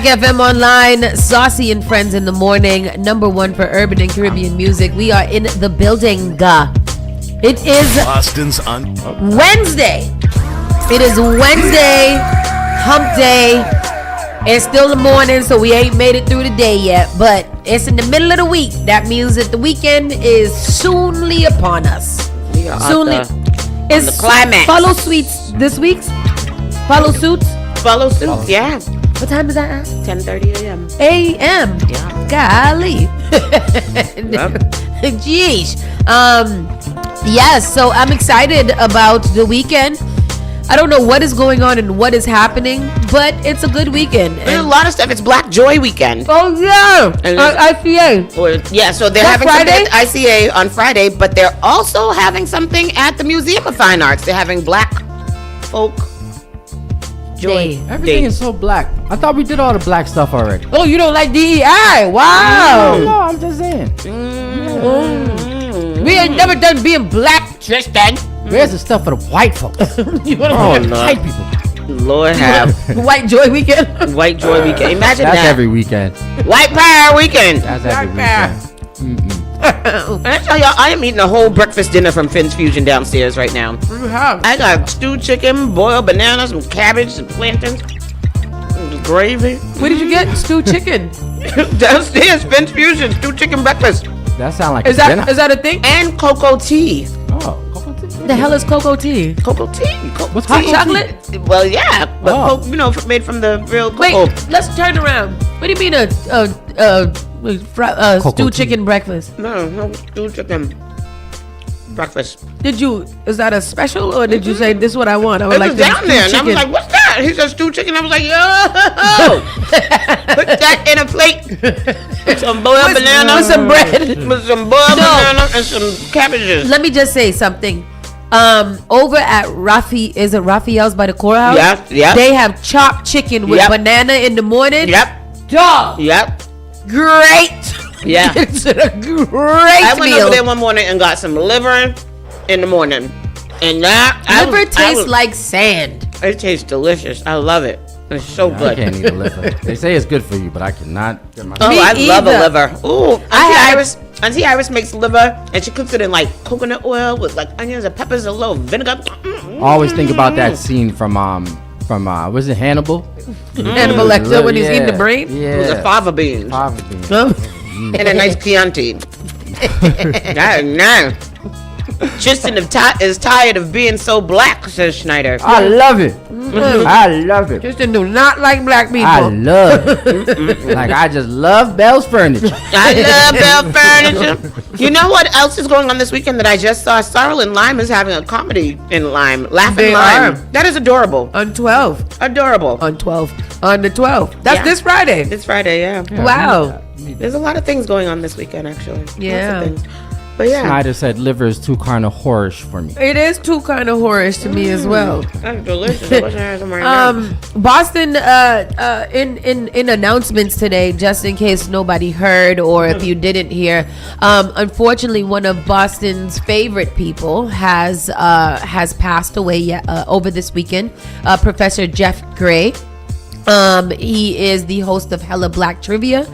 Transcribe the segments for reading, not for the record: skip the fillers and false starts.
FM Online, Saucy and Friends in the Morning, #1 for urban and Caribbean music. We are in the building. It is Boston's on Wednesday. It is Wednesday, hump day. It's still the morning, so we ain't made it through the day yet, but it's in the middle of the week. That means that the weekend is soonly upon us. We are Soonly. It's the climax. Follow suits this week's? Follow suits? Follow suit, yeah. What time is that at? 10:30 a.m. A.M. Yeah. Golly. Jeez. Yes, so I'm excited about the weekend. I don't know what is going on and what is happening, but it's a good weekend. There's a lot of stuff. It's Black Joy weekend. Oh, yeah. ICA. Yeah, so they're having Friday? something at ICA on Friday, but they're also having something at the Museum of Fine Arts. They're having Black Folk Joy. Everything is so black. I thought we did all the black stuff already. Oh, you don't like DEI? Wow. No, I'm just saying. We ain't never done being black, Tristan. Where's the stuff for the white folks? You want Oh, to no. White people. Lord have. White Joy Weekend? White Joy weekend. Imagine That's that. every weekend. White Power weekend. That's every weekend. And I tell y'all, I am eating a whole breakfast dinner from Finn's Fusion downstairs right now. You have. I got stewed chicken, boiled bananas, some cabbage, some plantains, gravy. Where did you get stewed chicken? Downstairs, Finn's Fusion, stewed chicken breakfast. That sound like Is a dinner. that a thing? And cocoa tea. Oh, cocoa tea. The hell is cocoa tea? Cocoa tea. What's Hot cocoa chocolate? Well, yeah. But, Oh. made from the real Wait, cocoa. let's turn around. What do you mean Cocoa stewed tea. chicken breakfast? No, stewed chicken breakfast. Is that a special or did you say this is what I want? I would It like was the down there, and I stewed was chicken. like, what's that? He said stewed chicken. I was like, yo, put that in a plate. With some boiled banana. with some bread. With some boiled banana and some cabbages. Let me just say something. Over at Raphael's by the courthouse? Yeah. They have chopped chicken with Yep. banana in the morning. Yep. Dog. Yep. Great. Yeah. It's a great I went meal. over there one morning and got some liver in the morning. And that Liver tastes like sand. It tastes delicious. I love it. It's so I good. can't eat a liver. They say it's good for you, but I cannot get my. Oh, Me I love a either. liver. Ooh, I Auntie Iris makes liver, and she cooks it in like coconut oil with like onions and peppers and a little vinegar. I always think about that scene from was it Hannibal? Hannibal Lecter when he's eating the brain. Yeah. It was a fava bean Fava bean. and a nice Chianti. That is nice. Tristan is tired of being so black, says Schneider. I love it. I love it. Tristan do not like black people. I love it. Like I just love Bell's Furniture. I love Bell Furniture. You know what else is going on this weekend that I just saw? Sorrel and Lime is having a comedy in Lime. Laughing They Lime. are. That is adorable. On 12. Adorable. On 12. On the 12th. That's Yeah. this Friday. It's Friday, yeah. Wow. There's a lot of things going on this weekend, actually. Yeah. Lots of things. But yeah. Schneider said liver is too kind of horish for me. It is too kind of horish to me as well. That's delicious. I wish I had some right now. Boston in announcements today, just in case nobody heard or if you didn't hear, unfortunately one of Boston's favorite people has passed away over this weekend. Professor Jeff Gray. He is the host of Hella Black Trivia.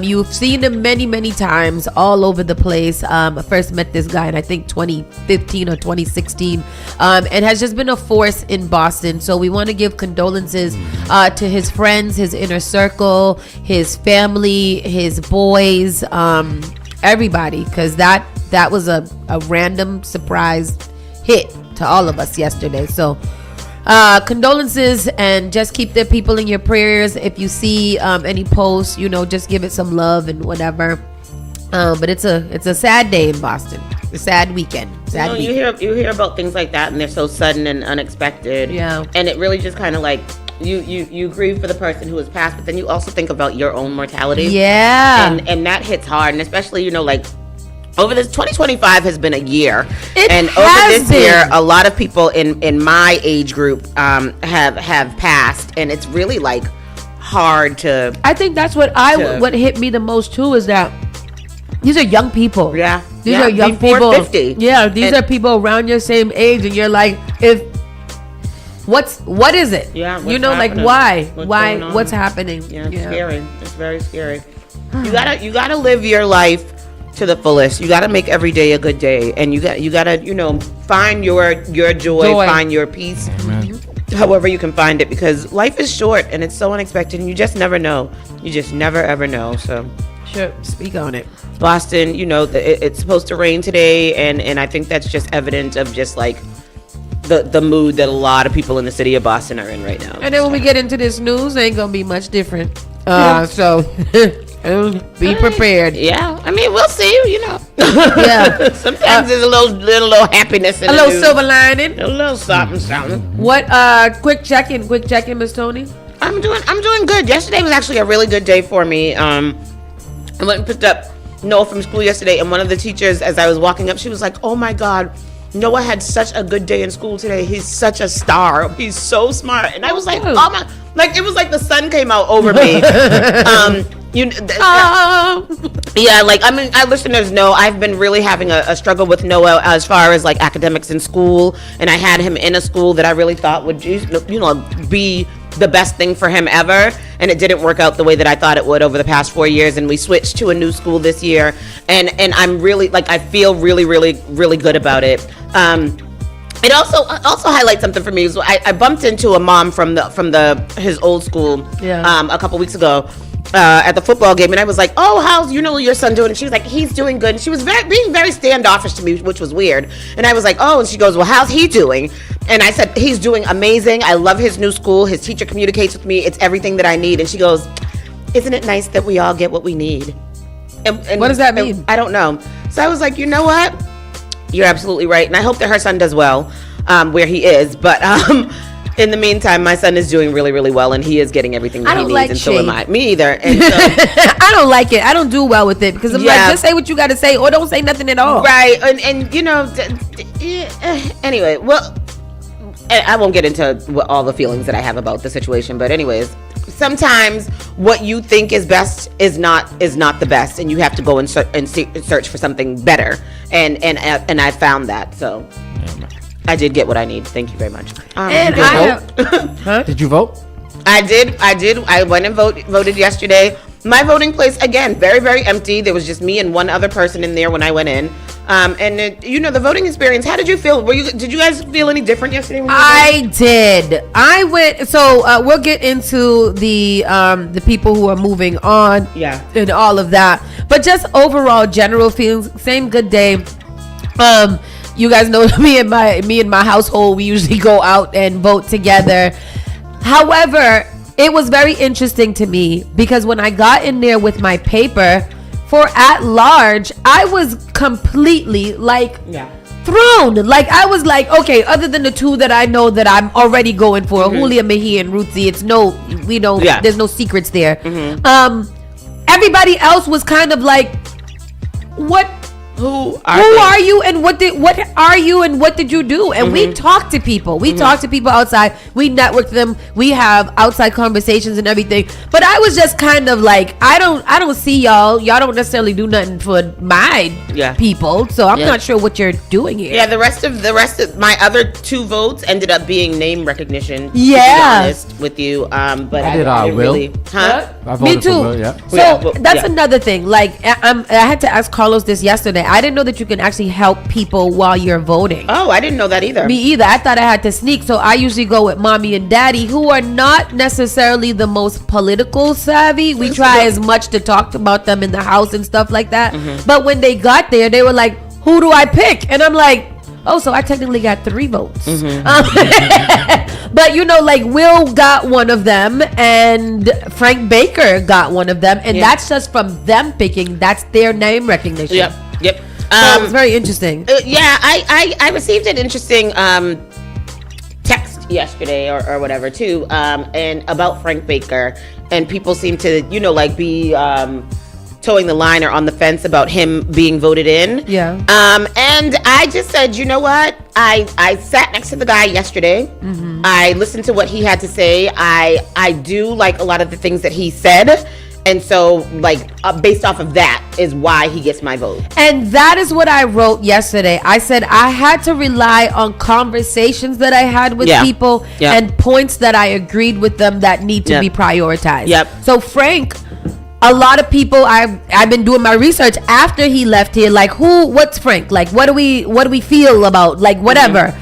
You've seen him many times all over the place. I first met this guy in I think 2015 or 2016, and has just been a force in Boston. So we want to give condolences to his friends, his inner circle, his family, his boys, everybody, because that was a random surprise hit to all of us yesterday. So condolences, and just keep the people in your prayers. If you see any posts, just give it some love and whatever. But it's a sad day in Boston. A sad weekend. You hear about things like that, and they're so sudden and unexpected. Yeah. And it really just kind of like you grieve for the person who has passed, but then you also think about your own mortality. Yeah. And that hits hard, and especially like. Over this 2025 has been a year, Over this year, a lot of people in my age group have passed, and it's really like hard to. I think that's what what hit me the most too, is that these are young people. Yeah, These are young before people. 50. Yeah, these are people around your same age, and you're like, if what is it? Yeah, you know, happening? like What's why? going on? What's happening? Yeah, it's scary. It's very scary. You gotta live your life to the fullest. You gotta make every day a good day, and you gotta find your joy, find your peace. Amen. However you can find it, because life is short and it's so unexpected, and you just never know. You just never ever know. So Sure, speak on it. Boston, it's supposed to rain today, and I think that's just evident of just like the mood that a lot of people in the city of Boston are in right now. And then when we get into this news, ain't gonna be much different. So be prepared. Yeah, I mean, we'll see. Yeah. Sometimes there's a little happiness in A the little news. silver lining. A little something. What? Quick check-in, Miss Tony. I'm doing good. Yesterday was actually a really good day for me. I went and picked up Noah from school yesterday, and one of the teachers, as I was walking up, she was like, "Oh my God, Noah had such a good day in school today. He's such a star. He's so smart." And I was like, "Oh my!" Like, it was like the sun came out over me. Yeah, like, I mean, our listeners know I've been really having a struggle with Noah as far as like academics in school, and I had him in a school that I really thought would be the best thing for him ever, and it didn't work out the way that I thought it would over the past 4 years, and we switched to a new school this year, and I'm really, like, I feel really, really, really good about it. It also highlights something for me. So I bumped into a mom from his old school a couple weeks ago at the football game, and I was like, "Oh, how's your son doing?" And she was like, "He's doing good." And she was being very standoffish to me, which was weird. And I was like, "Oh," and she goes, "Well, how's he doing?" And I said, "He's doing amazing. I love his new school. His teacher communicates with me. It's everything that I need." And she goes, "Isn't it nice that we all get what we need?" And what does that mean? I don't know. So I was like, you know what? You're absolutely right, and I hope that her son does well where he is. But in the meantime, my son is doing really, really well, and he is getting everything that he needs, and so am I. Me either. And so, I don't like it. I don't do well with it because I'm like, just say what you got to say, or don't say nothing at all. Right, and anyway, well, I won't get into all the feelings that I have about the situation, but anyways, sometimes what you think is best is not the best, and you have to go and search for something better, and I found that, so I did get what I need. Thank you very much. And Did you vote? I did. I went and voted yesterday. My voting place, again, very, very empty. There was just me and one other person in there when I went in. The voting experience, how did you feel? Did you guys feel any different yesterday? I did. I went. So we'll get into the people who are moving on. Yeah. And all of that. But just overall general feelings, same good day. You guys know me and my household, we usually go out and vote together. However, it was very interesting to me because when I got in there with my paper for at large, I was completely thrown. Like, I was like, okay, other than the two that I know that I'm already going for, Julia Mehi and Ruthie, there's no secrets there. Everybody else was kind of like, who are you and what are you and what did you do? And we talk to people. We talk to people outside. We network them. We have outside conversations and everything. But I was just kind of like, I don't see y'all. Y'all don't necessarily do nothing for my people. So I'm not sure what you're doing here. Yeah, the rest of my other two votes ended up being name recognition. Yeah. To be honest with you, but I did didn't Will. really. Huh? I Me voted too. for Will, yeah. So that's another thing. Like, I had to ask Carlos this yesterday. I didn't know that you can actually help people while you're voting. Oh, I didn't know that either. Me either. I thought I had to sneak. So I usually go with mommy and daddy, who are not necessarily the most political savvy. We try as much to talk about them in the house and stuff like that. But when they got there, they were like, who do I pick? And I'm like, oh, so I technically got 3 votes. But Will got one of them and Frank Baker got one of them, and that's just from them picking. That's their name recognition. Yep. So it was very interesting. I received an interesting text yesterday or whatever too, and about Frank Baker, and people seem to be towing the line or on the fence about him being voted in. Yeah. And I just said, you know what? I sat next to the guy yesterday. I listened to what he had to say. I do like a lot of the things that he said. And so, like, based off of that is why he gets my vote. And that is what I wrote yesterday. I said I had to rely on conversations that I had with people and points that I agreed with them that need to be prioritized. So Frank, a lot of people, I've been doing my research after he left here. Like, what's Frank? Like, what do we feel about? Like, whatever.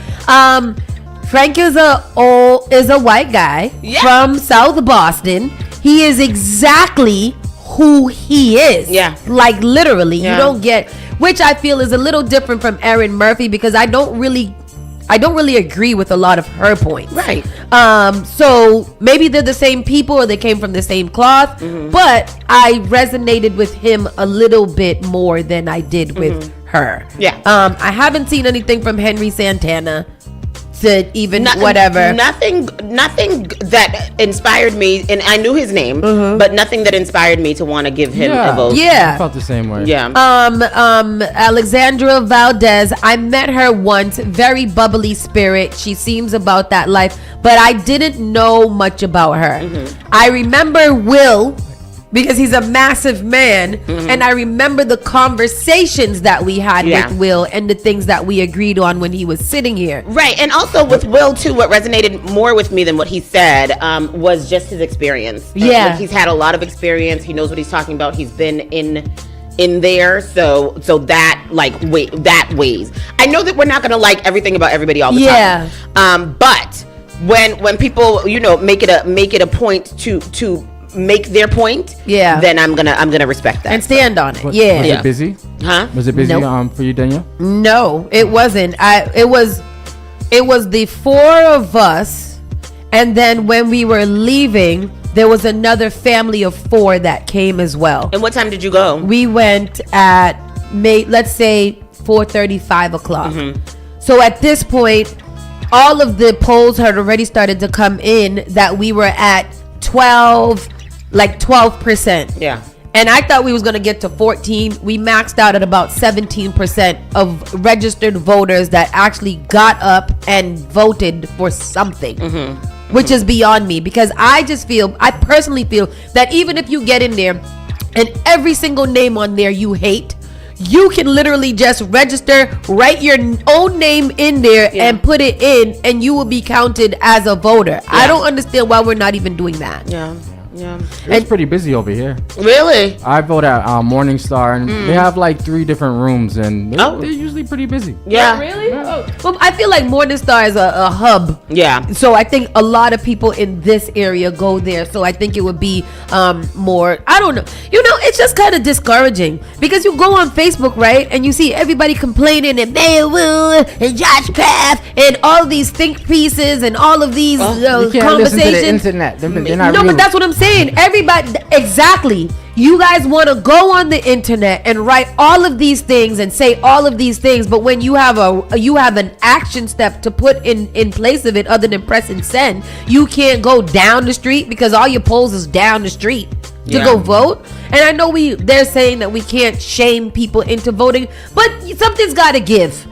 Frank is a white guy from South Boston. He is exactly who he is. Yeah. Like, literally. You don't get, which I feel is a little different from Erin Murphy, because I don't really agree with a lot of her points. Right. So maybe they're the same people or they came from the same cloth, but I resonated with him a little bit more than I did with her. Yeah. I haven't seen anything from Henry Santana. Even whatever. Nothing that inspired me, and I knew his name, but nothing that inspired me to want to give him a vote. Yeah, I felt the same way. Yeah. Alexandra Valdez, I met her once. Very bubbly spirit. She seems about that life, but I didn't know much about her. I remember Will, because he's a massive man, and I remember the conversations that we had with Will and the things that we agreed on when he was sitting here. Right, and also with Will too, what resonated more with me than what he said was just his experience. Like, he's had a lot of experience. He knows what he's talking about. He's been in there, so that that weighs. I know that we're not gonna like everything about everybody all the time. But when people make it a point to make their point, then I'm gonna respect that and stand on it. Was it busy? Was it busy for you, Danielle? No, it wasn't. It was the four of us, and then when we were leaving, there was another family of four that came as well. And what time did you go? We went at let's say 4:30, 5 o'clock. So at this point, all of the polls had already started to come in that we were at 12%. Yeah. And I thought we was going to get to 14. We maxed out at about 17% of registered voters that actually got up and voted for something, which is beyond me, because I personally feel that even if you get in there and every single name on there you hate, you can literally just register, write your own name in there and put it in, and you will be counted as a voter. I don't understand why we're not even doing that. Yeah. It's pretty busy over here. Really? I vote at Morningstar, and they have like 3 different rooms, and they're usually pretty busy. Yeah. Really? Yeah. Oh. Well, I feel like Morningstar is a hub. Yeah. So I think a lot of people in this area go there. So I think it would be more, I don't know. It's just kind of discouraging, because you go on Facebook, right, and you see everybody complaining, and Mayor Will and Josh Kraft and all these think pieces and all of these you can't conversations. Listen to the internet. They're not real. But that's what I'm saying. Everybody, exactly. You guys want to go on the internet and write all of these things and say all of these things, but when you have an action step to put in place of it, other than press and send, you can't go down the street, because all your polls is down the street to go vote. And I know they're saying that we can't shame people into voting, but something's got to give.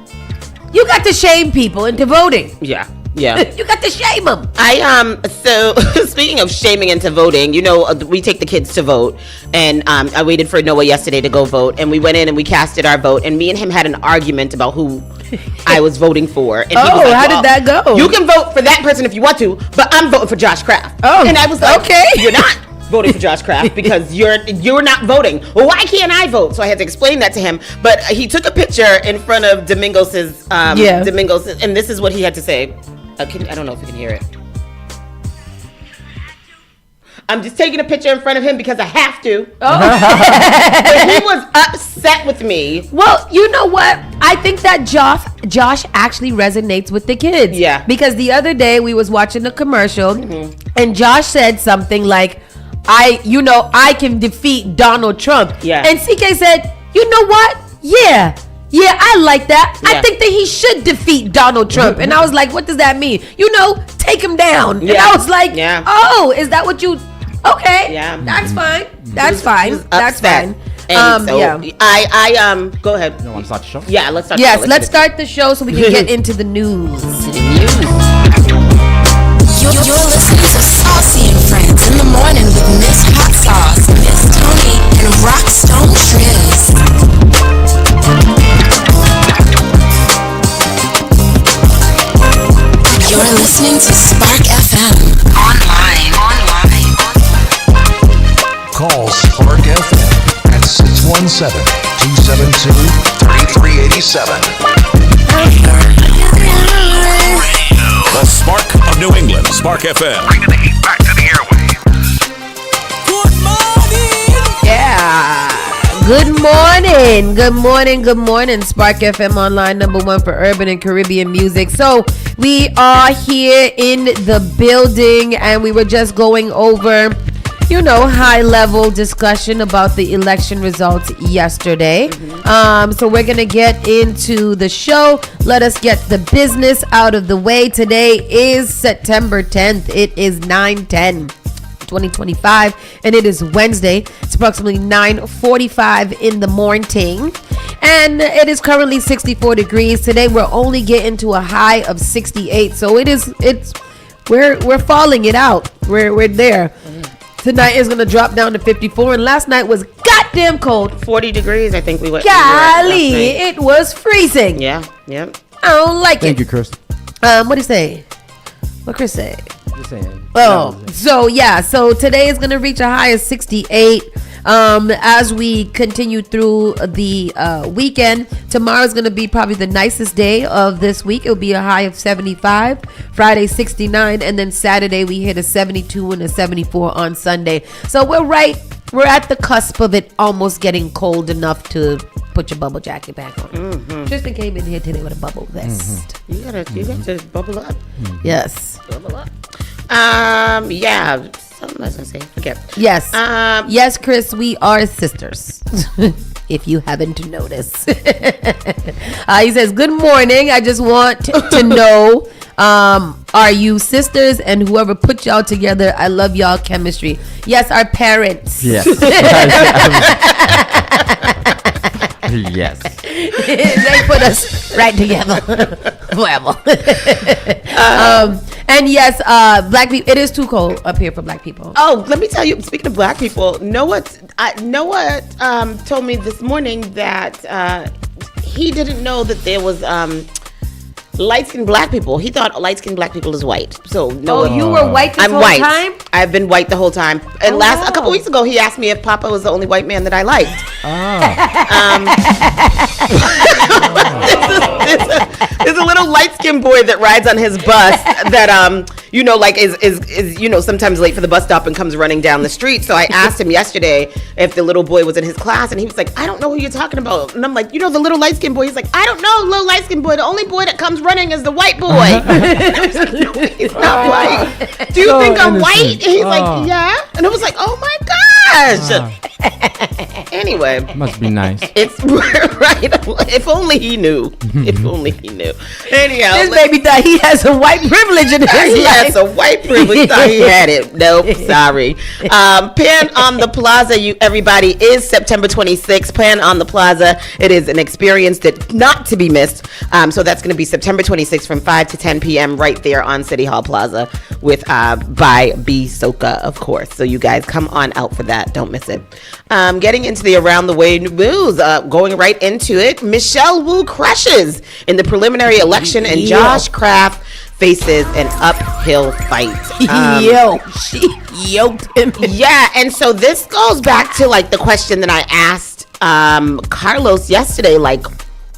You got to shame people into voting. Yeah. You got to shame them. So speaking of shaming into voting, we take the kids to vote, and I waited for Noah yesterday to go vote, and we went in and we casted our vote, and me and him had an argument about who I was voting for. And he was like, how did that go? You can vote for that person if you want to, but I'm voting for Josh Kraft. And I was like, okay, you're not voting for Josh Kraft because you're not voting. Well, why can't I vote? So I had to explain that to him. But he took a picture in front of Domingos's and this is what he had to say. I don't know if you can hear it. I'm just taking a picture in front of him because I have to. But he was upset with me. Well, you know what? I think that Josh actually resonates with the kids. Yeah. Because the other day we was watching a commercial, and Josh said something like, I can defeat Donald Trump. Yeah. And CK said, you know what? Yeah, I like that. Yeah. I think that he should defeat Donald Trump. And I was like, what does that mean? Take him down. Yeah. And I was like, oh, is that what you... Okay. Yeah. That's fine. That's fine. That's fine. And I go ahead. You want to start the show? Yeah, let's start the show. Let's start the show so we can get into the news. You're listening to Saucy and Friends in the morning with Miss Hot Sauce. Rockstone Triz. You're listening to Spark FM. Online. Call Spark FM at 617-272-3387. The Spark of New England, Spark FM. Bringing the heat back to the airwaves. Good morning. Yeah. Good morning. Spark FM Online, #1 for urban and Caribbean music. So we are here in the building, and we were just going over, high level discussion about the election results yesterday. So we're going to get into the show. Let us get the business out of the way. Today is September 10th. It is 9/10/2025, and it is Wednesday. It's approximately 9:45 in the morning, and it is currently 64 degrees. Today we're only getting to a high of 68, so we're falling it out. We're there. Tonight is gonna drop down to 54, and last night was goddamn cold. 40 degrees, I think we went. Golly, it was freezing. Yeah, yep. I don't like Thank it. you, Chris. What do you say? What Chris say? Just saying. Oh, so today is going to reach a high of 68 as we continue through the weekend. Tomorrow is going to be probably the nicest day of this week. It'll be a high of 75, Friday 69, and then Saturday we hit a 72 and a 74 on Sunday. So we're at the cusp of it almost getting cold enough to put your bubble jacket back on. Tristan came in here today with a bubble vest. You got to bubble up. Yes. Bubble up. Yeah. Something I was gonna say. Forget. Yes. Yes, Chris, we are sisters. If you haven't noticed. He says, "Good morning. I just want to know, are you sisters? And whoever put y'all together, I love y'all chemistry." Yes, our parents. Yes. Yes. They put us right together. Well. And yes, black people. It is too cold up here for black people. Oh, let me tell you. Speaking of black people, Noah told me this morning that he didn't know that there was light-skinned black people. He thought light-skinned black people is white. So Noah, You were white this I'm whole white. time? I've been white the whole time. And a couple weeks ago, he asked me if Papa was the only white man that I liked. There's a little light-skinned boy that rides on his bus that is sometimes late for the bus stop and comes running down the street. So I asked him yesterday if the little boy was in his class, and he was like, "I don't know who you're talking about." And I'm like, "The little light-skinned boy." He's like, "I don't know, little light-skinned boy. The only boy that comes running is the white boy." And I was like, "No, he's not white. Do you think I'm white?" And he's like, "Yeah." And I was like, "Oh my gosh." Anyway, Must be nice. it's right. If only he knew. If only he knew. Anyhow, This baby thought he has a white privilege in his he life. has a white privilege. Thought he had it. Nope, sorry. Pan on the Plaza, everybody, is September 26th. Pan on the Plaza. It is an experience that not to be missed. So that's going to be September 26th from 5 to 10 p.m. right there on City Hall Plaza with by B Soca, of course. So you guys come on out for that. Don't miss it. Getting into the Around the Way news, going right into it. Michelle Wu crushes in the preliminary election, and Josh Kraft faces an uphill fight. She yoked him. Yeah, and so this goes back to the question that I asked Carlos yesterday,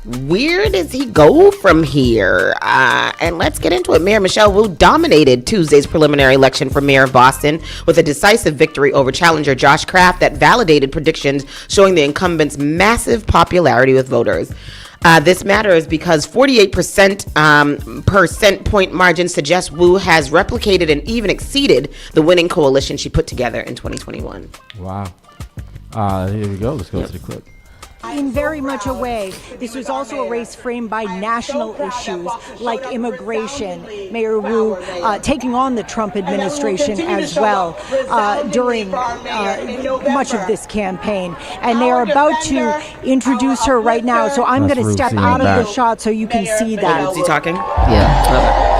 where does he go from here? And let's get into it. Mayor Michelle Wu dominated Tuesday's preliminary election for mayor of Boston with a decisive victory over challenger Josh Kraft that validated predictions showing the incumbent's massive popularity with voters. This matters because 48% percent point margin suggests Wu has replicated and even exceeded the winning coalition she put together in 2021. Wow. Here we go. Let's go to the clip. In very much a way, this was also a race framed by national issues like immigration. Mayor Wu taking on the Trump administration as well during much of this campaign. And they are about to introduce her right now. So I'm going to step out of the shot so you can see that. Is he talking? Yeah.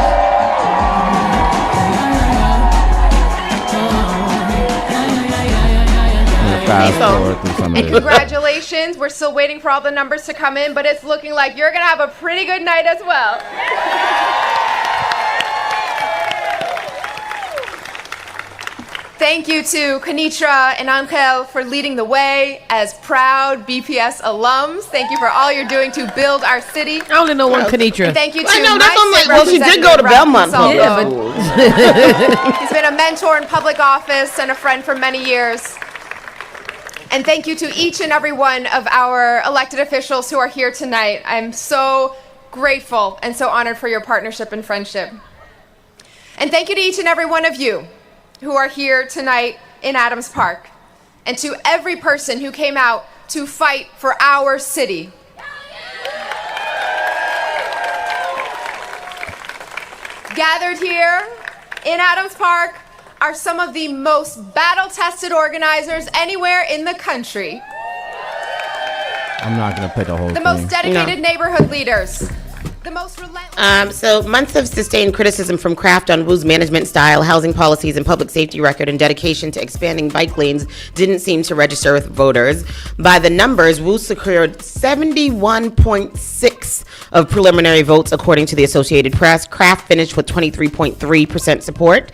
fast so. forward through some of And it. congratulations. We're still waiting for all the numbers to come in, but it's looking like you're going to have a pretty good night as well. Thank you to Kenitra and Angel for leading the way as proud BPS alums. Thank you for all you're doing to build our city. I only know one Kenitra. And thank you to I know, my that's what I'm state like, well, she did go to representative, Belmont Ralph Public Consalvo. Schools. He's been a mentor in public office and a friend for many years. And thank you to each and every one of our elected officials who are here tonight. I'm so grateful and so honored for your partnership and friendship. And thank you to each and every one of you who are here tonight in Adams Park, and to every person who came out to fight for our city. Gathered here in Adams Park are some of the most battle-tested organizers anywhere in the country. I'm not gonna play the whole The thing. most dedicated neighborhood leaders. The most relentless. So months of sustained criticism from Kraft on Wu's management style, housing policies, and public safety record and dedication to expanding bike lanes didn't seem to register with voters. By the numbers, Wu secured 71.6 of preliminary votes, according to the Associated Press. Kraft finished with 23.3% support.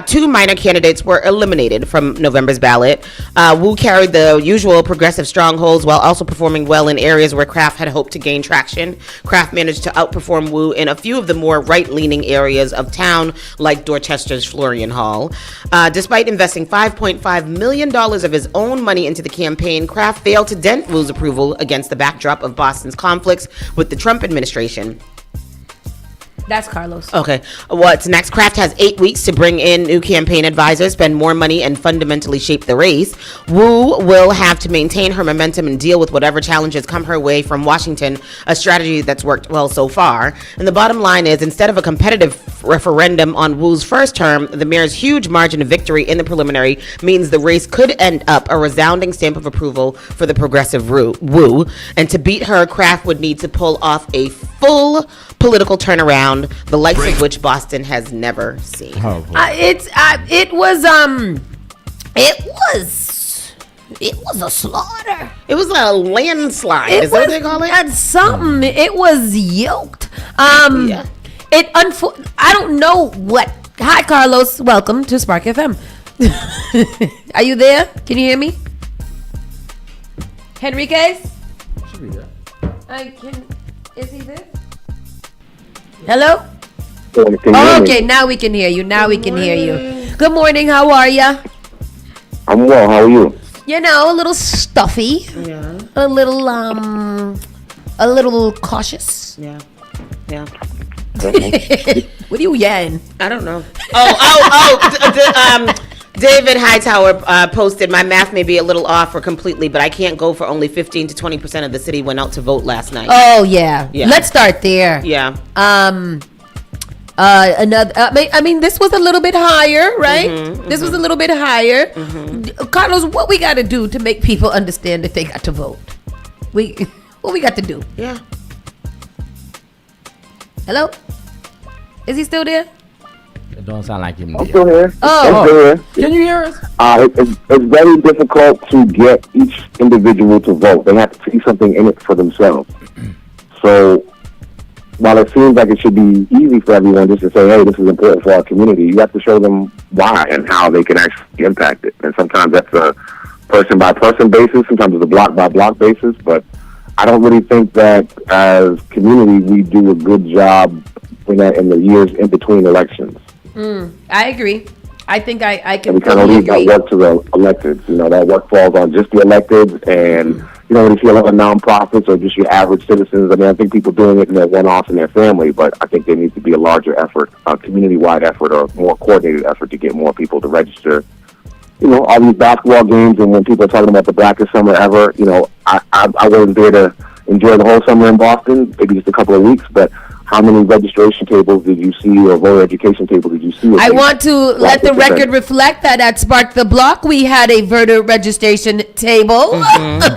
Two minor candidates were eliminated from November's ballot. Wu carried the usual progressive strongholds while also performing well in areas where Kraft had hoped to gain traction. Kraft managed to outperform Wu in a few of the more right-leaning areas of town, like Dorchester's Florian Hall. Despite investing $5.5 million of his own money into the campaign, Kraft failed to dent Wu's approval against the backdrop of Boston's conflicts with the Trump administration. That's Carlos. Okay. What's next? Kraft has 8 weeks to bring in new campaign advisors, spend more money, and fundamentally shape the race. Wu will have to maintain her momentum and deal with whatever challenges come her way from Washington, a strategy that's worked well so far. And the bottom line is, instead of a competitive referendum on Wu's first term, the mayor's huge margin of victory in the preliminary means the race could end up a resounding stamp of approval for the progressive Wu. And to beat her, Kraft would need to pull off a full political turnaround, the likes of which Boston has never seen. Oh, boy. It was a slaughter. It was a landslide. Is that what they call it? That's something. It was yoked. Yeah. I don't know what. Hi, Carlos. Welcome to Spark FM. Are you there? Can you hear me? Henriquez? Should be there. Is he there? Hello? Can you Oh, hear me? okay, now we can hear you. Now we can hear you. Good morning. How are ya? I'm well. How are you? You know, a little stuffy. Yeah. A little cautious. Yeah. Yeah. What are you yelling? I don't know. David Hightower posted, my math may be a little off or completely, but I can't go for only 15 to 20% of the city went out to vote last night. Oh yeah. Yeah. Let's start there. Yeah. Another. I mean, this was a little bit higher, right? This was a little bit higher. Carlos, what we got to do to make people understand that they got to vote? What we got to do? Yeah. Hello? Is he still there? It don't sound like him. I'm still here. Oh. I'm still here. Can you hear us? It's very difficult to get each individual to vote. They have to see something in it for themselves. So while it seems like it should be easy for everyone just to say, hey, this is important for our community, you have to show them why and how they can actually impact it. And sometimes that's a person-by-person basis. Sometimes it's a block-by-block basis. But I don't really think that as community we do a good job in the years in between elections. I agree. I think I And can we kind of fully leave that agree. work to the electeds. You know, that work falls on just the electeds, and you don't really see a lot of nonprofits or just your average citizens. I mean, I think people doing it in their one-offs in their family, but I think there needs to be a larger effort, a community-wide effort, or a more coordinated effort to get more people to register. You know, all these basketball games, and when people are talking about the blackest summer ever, you know, I wasn't there to enjoy the whole summer in Boston, maybe just a couple of weeks, but how many registration tables did you see or voter education tables did you see? I want to let the record reflect that at Spark the Block, we had a voter registration table. That's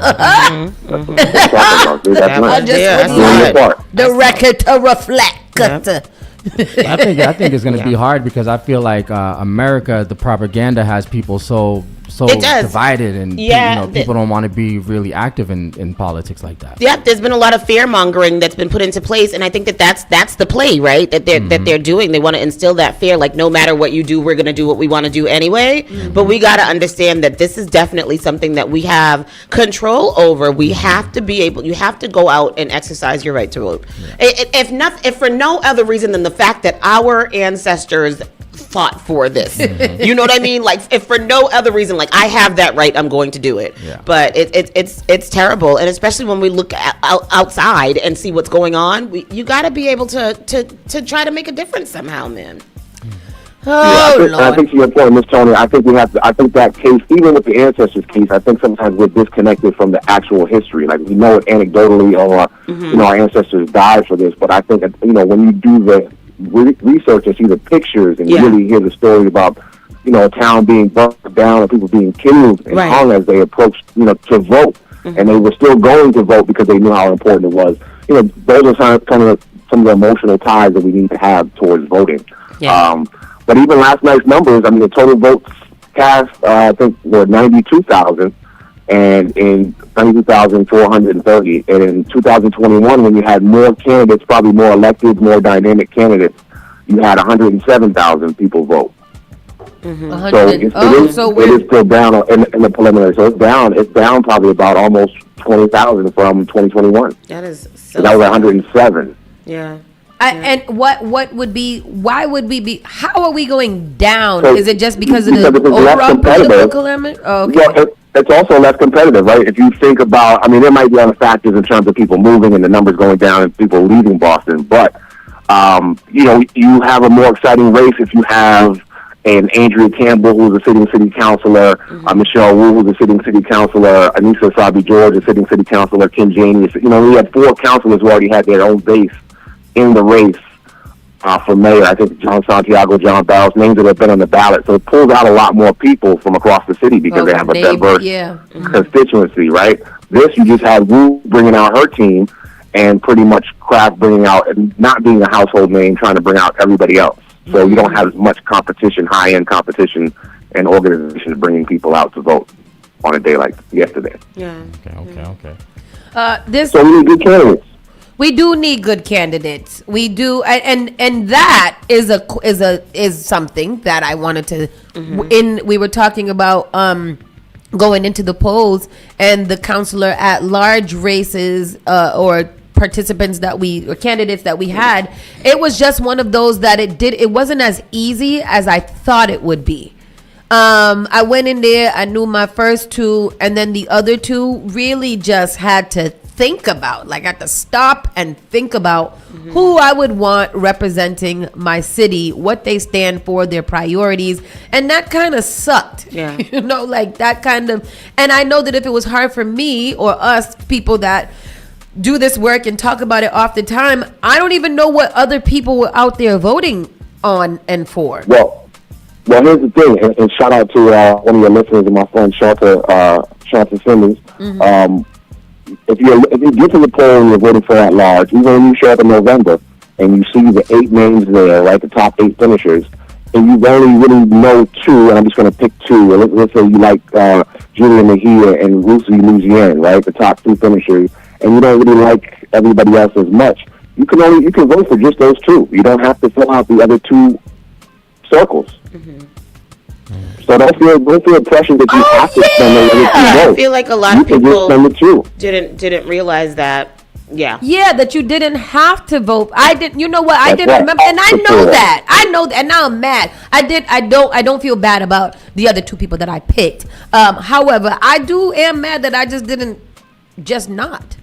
Yeah, nice. just yeah, would Doing your like part. the record to reflect. I think it's going to be hard because I feel like America, the propaganda has people so so It does. divided, and Yeah, people don't want to be really active in politics like that. Yeah, there's been a lot of fear mongering that's been put into place, and I think that's the play, right? That they're doing. They want to instill that fear, like no matter what you do, we're going to do what we want to do anyway. But we got to understand that this is definitely something that we have control over. We have to be able. You have to go out and exercise your right to vote. If for no other reason than the fact that our ancestors fought for this. You know what I mean? Like, if for no other reason, like, I have that right, I'm going to do it. Yeah. But it's terrible, and especially when we look outside and see what's going on, you got to be able to try to make a difference somehow, man. I think to your point, Miss Tony, I think I think that case, even with the ancestors case, I think sometimes we're disconnected from the actual history. Like, we know it anecdotally, or our ancestors died for this, but I think when you do the research and see the pictures and really hear the story about a town being burnt down and people being killed and hung as they approached to vote, and they were still going to vote because they knew how important it was. Those are kind of some of the emotional ties that we need to have towards voting. But even last night's numbers, I mean, the total votes cast, I think, were 92,000, and in 92,430. And in 2021, when you had more candidates, probably more elected, more dynamic candidates, you had 107,000 people vote. So it is still down in the preliminary. So it's down probably about almost 20,000 from 2021. That is so that was 107. Yeah. And what would be? Why would we be? How are we going down? Is it just because of the overall political climate? Oh, okay. Yeah, it's also less competitive, right? If you think about, I mean, there might be other factors in terms of people moving and the numbers going down and people leaving Boston, but you have a more exciting race if you have an Andrea Campbell, who's a sitting city councilor, Michelle Wu, who's a sitting city councilor, Anissa Sabi George, a sitting city councilor, Kim Janey. We had 4 councilors who already had their own base in the race for mayor. I think John Santiago, John Barros, names that have been on the ballot. So it pulls out a lot more people from across the city because they have a diverse constituency, right? This, you just had Wu bringing out her team and pretty much Kraft bringing out, and not being a household name, trying to bring out everybody else. So you don't have as much competition, high-end competition, and organizations bringing people out to vote on a day like yesterday. Yeah. Okay. So we need good candidates. We do need good candidates. We do, and that is something that I wanted to. We were talking about going into the polls and the counselor at large races or participants or candidates that we had. It was just one of those that it wasn't as easy as I thought it would be. I went in there, I knew my first 2, and then the other 2 really just had to think about, like, I had to stop and think about who I would want representing my city, what they stand for, their priorities, and that kind of sucked. Yeah. Like that kind of, and I know that if it was hard for me or us people that do this work and talk about it off the time, I don't even know what other people were out there voting on and for. Well, here's the thing, and shout out to one of your listeners and my friend Shanta Simmons. If you get to the poll and you're voting for at large, even when you show up in November and you see the 8 names there, right, the top 8 finishers, and you only really know 2, and I'm just going to pick 2. Let's say you like Julia Mejia and Lucy Louisiane, right, the top 2 finishers, and you don't really like everybody else as much. You can vote for just those 2. You don't have to fill out the other 2 circles. So don't feel pressure that you have to spend the other 2 votes. I feel like a lot of people just didn't realize that. Yeah, that you didn't have to vote. I didn't. You know what? I didn't remember, and I know that. I know that, and now I'm mad. I don't feel bad about the other 2 people that I picked. However, I am mad that I just didn't not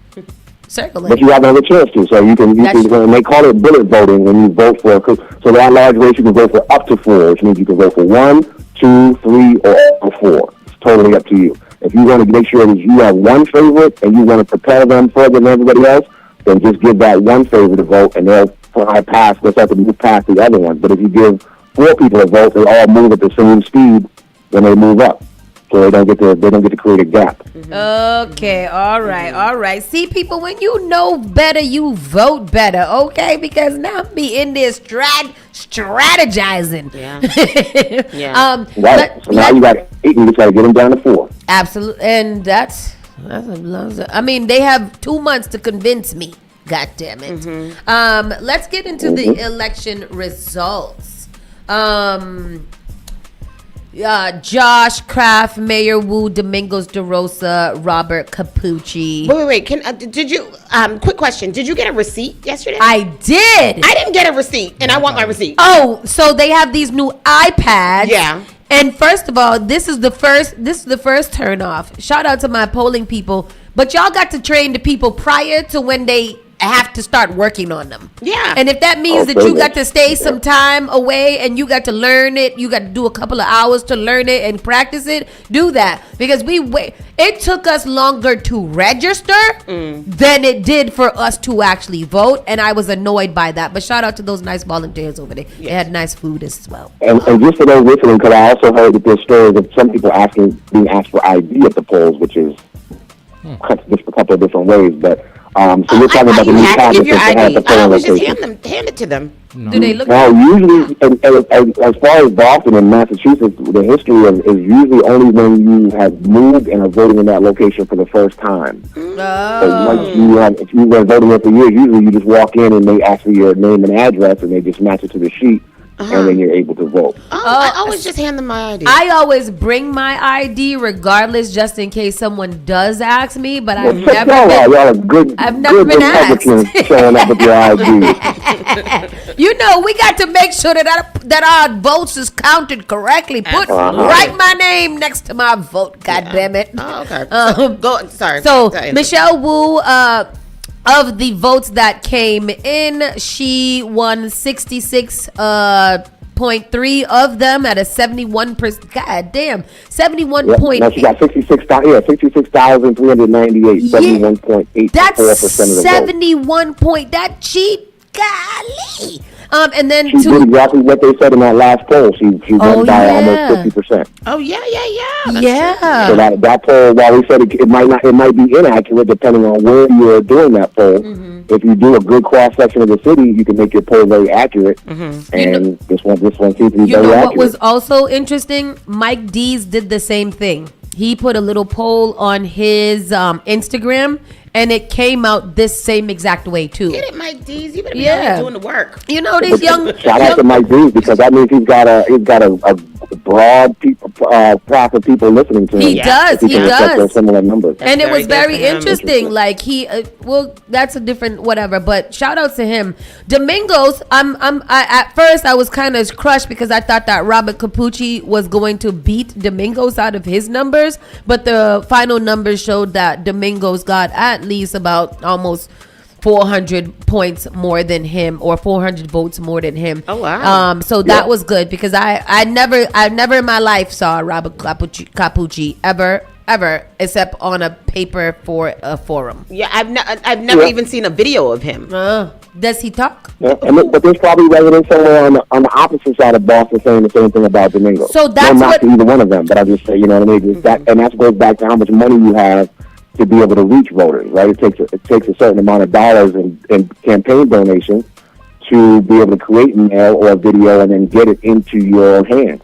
circle it. But you have another chance to, so you can and they call it bullet voting when you vote for. So that large race, you can vote for up to 4, which means you can vote for 1, 2, 3, or 4. It's totally up to you. If you want to make sure that you have one favorite and you want to propel them further than everybody else, then just give that one favorite a vote, and they'll fly past. They'll have to move past the other ones. But if you give 4 people a vote, they all move at the same speed when they move up. so they don't get to create a gap. Okay, all right. See, people, when you know better, you vote better, okay? Because now me in there strategizing. Yeah. Right. So now you got 8, and you try to get them down to 4. Absolutely, and that's I mean, they have 2 months to convince me. God damn it. Let's get into the election results. Josh Kraft, Mayor Wu, Domingos DeRosa, Robert Capucci. Wait. Did you? Quick question. Did you get a receipt yesterday? I did. I didn't get a receipt, and I want my receipt. Oh, so they have these new iPads. Yeah. And first of all, this is the first turn off. Shout out to my polling people, but y'all got to train the people prior to when they have to start working on them. Yeah. And if that means that you got to stay some time away and you got to learn it, you got to do a couple of hours to learn it and practice it, do that. Because it took us longer to register than it did for us to actually vote. And I was annoyed by that. But shout out to those nice volunteers over there. Yes. They had nice food as well. And just for those listening, because I also heard that there's stories of some people being asked for ID at the polls, which is just a couple of different ways. But so we're talking about the new tablets that they have the polling location. Hand it to them. No. Do they look? Well, usually, as far as Boston and Massachusetts, the history is usually only when you have moved and are voting in that location for the first time. So if you've been voting there for years, usually you just walk in and they ask for your name and address, and they just match it to the sheet. And then you're able to vote. I always just hand them my ID. I always bring my ID regardless, just in case someone does ask me. But I've never been asked. Showing up with your ID. You know, we got to make sure that our votes is counted correctly. Write my name next to my vote. God damn it. Oh, okay. Sorry. So Michelle Wu. Of the votes that came in, she won 66.3 of them at a 71%. God damn, 71.8. No, she got 66,398, 71.8%. That's of the 71 point. That cheat, golly. And then she did exactly what they said in that last poll. She won by almost 50%. Oh yeah. Yeah. So that poll, while we said it might be inaccurate depending on where you're doing that poll. If you do a good cross section of the city, you can make your poll very accurate. And this one seems to be very accurate. What was also interesting? Mike Dees did the same thing. He put a little poll on his Instagram. And it came out this same exact way too. Get it, Mike Dees. You better be out here doing the work. You know these young. Shout out to Mike Dees, because that means he's got a broad crop of people listening to him. He does. Similar numbers. And it was very interesting. Like that's a different whatever. But shout out to him. Domingos. At first I was kind of crushed because I thought that Robert Capucci was going to beat Domingos out of his numbers, but the final numbers showed that Domingos got at least about almost 400 points more than him, or 400 votes more than him. Oh wow! So that was good, because I never in my life saw Robert Capucci ever, except on a paper for a forum. Yeah, I've never even seen a video of him. Does he talk? Yeah, but there's probably residents somewhere on the opposite side of Boston saying the same thing about Domingo. So that's not to either one of them, but I just say, you know what I mean? And that goes back to how much money you have to be able to reach voters, right? It takes a certain amount of dollars in campaign donations to be able to create mail or video and then get it into your hands.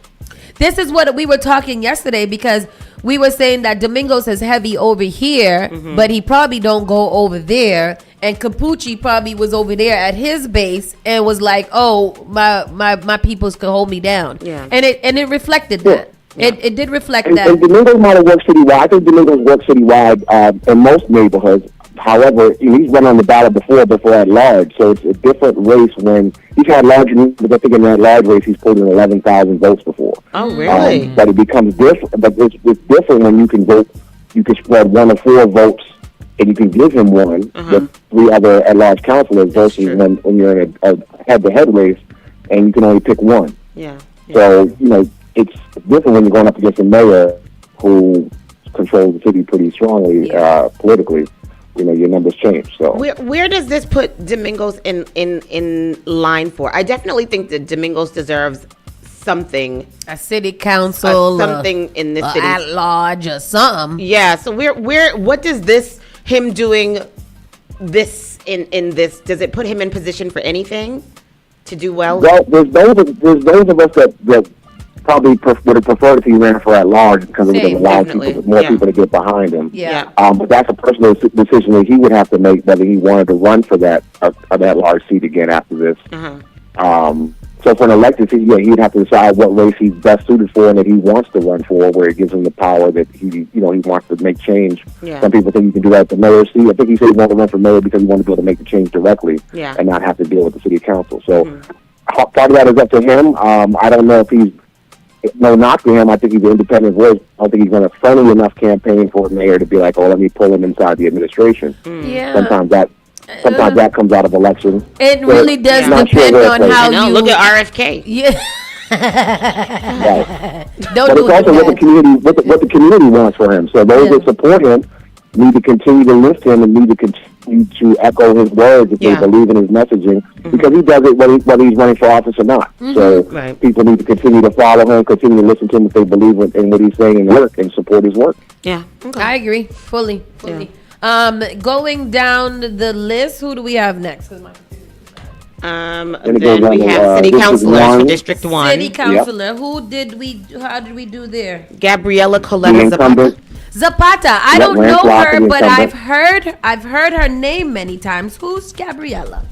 This is what we were talking yesterday, because we were saying that Domingos is heavy over here, but he probably don't go over there. And Capucci probably was over there at his base and was like, "Oh, my peoples could hold me down." Yeah. And it reflected that. Yeah. It did reflect that. And Domingos might have worked citywide. I think Domingos worked citywide in most neighborhoods. However, he's run on the ballot before at large, so it's a different race when he's had larger numbers. I think in that large race he's pulled in 11,000 votes before. Oh, really? But it becomes different. But it's different when you can vote. You can spread 1 or 4 votes, and you can give him one with 3 other at-large councilors versus when you're in a head-to-head race and you can only pick one. Yeah. So it's different when you're going up against a mayor who controls the city pretty strongly politically. Your numbers change. So where does this put Domingos in line for? I definitely think that Domingos deserves something, a city council, something in this city, at large, or something. Yeah. So what does him doing this in this? Does it put him in position for anything to do well? Well, there's those of us that probably would have preferred if he ran for at large because it would have allowed more people to get behind him. Yeah. But that's a personal decision that he would have to make whether he wanted to run for that large seat again after this. So for an elected seat, he'd have to decide what race he's best suited for and that he wants to run for, where it gives him the power that he wants to make change. Yeah. Some people think he can do that at the mayor's seat. I think he said he wanted to run for mayor because he wanted to be able to make the change directly and not have to deal with the city council. So part of that is up to him. I don't know if he's no knock to him. I think he's an independent voice. I don't think he's going to friendly enough campaign for a mayor to be like, oh, let me pull him inside the administration. Yeah. Sometimes that comes out of elections. It really does depend on how you look at RFK. Yeah. Right. Don't but do it's also that. what the community wants for him. So those that support him need to continue to lift him and need to continue to echo his words if they believe in his messaging, because he does it whether he's running for office or not. So people need to continue to follow him, continue to listen to him if they believe in what he's saying and work and support his work. Yeah, I agree fully. Going down the list, who do we have next? Then we have city councilors for District 1. City councilor. How did we do there? Gabriela Coletta Zapata. Zapata. I don't know her, but I've heard her name many times. Who's Gabriela?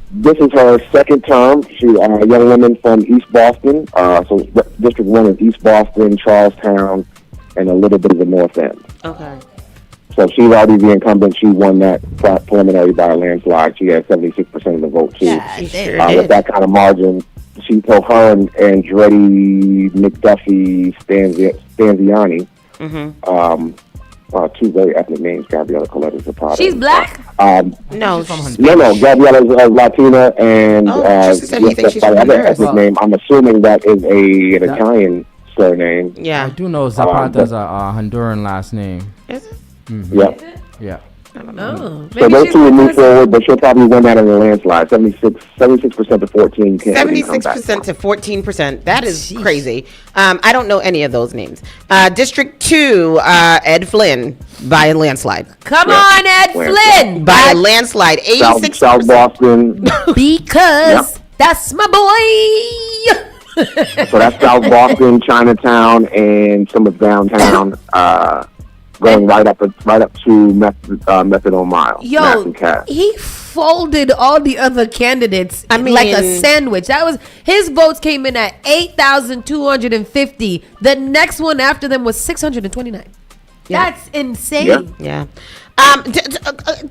This is her second term. She's a young woman from East Boston. So District 1 is East Boston, Charlestown, and a little bit of the North End. Okay. So she's already the incumbent. She won that preliminary by a landslide. She had 76% of the vote, too. Yeah, with that kind of margin, her and Andretti McDuffie Stanziani, two very ethnic names, Gabriela Coletta Zapata. She's black? No. Gabriela's Latina, and other ethnic name. I'm assuming that is an Italian surname. Yeah. I do know Zapata's a Honduran last name. Is it? Mm-hmm. Yep. Yeah. Oh, so those two will move forward, but she'll probably win that in a landslide. 76% to 14. 76% to 14%. That is crazy. I don't know any of those names. District 2, Ed Flynn by a landslide. Come on, Ed Flynn. By a landslide. 86%. South Boston. Because that's my boy. So that's South Boston, Chinatown, and some of downtown. Going right up to Methadone Mile. Yo, he folded all the other candidates like a sandwich. That was his votes came in at 8,250. The next one after them was 629. Yeah. That's insane. Yeah.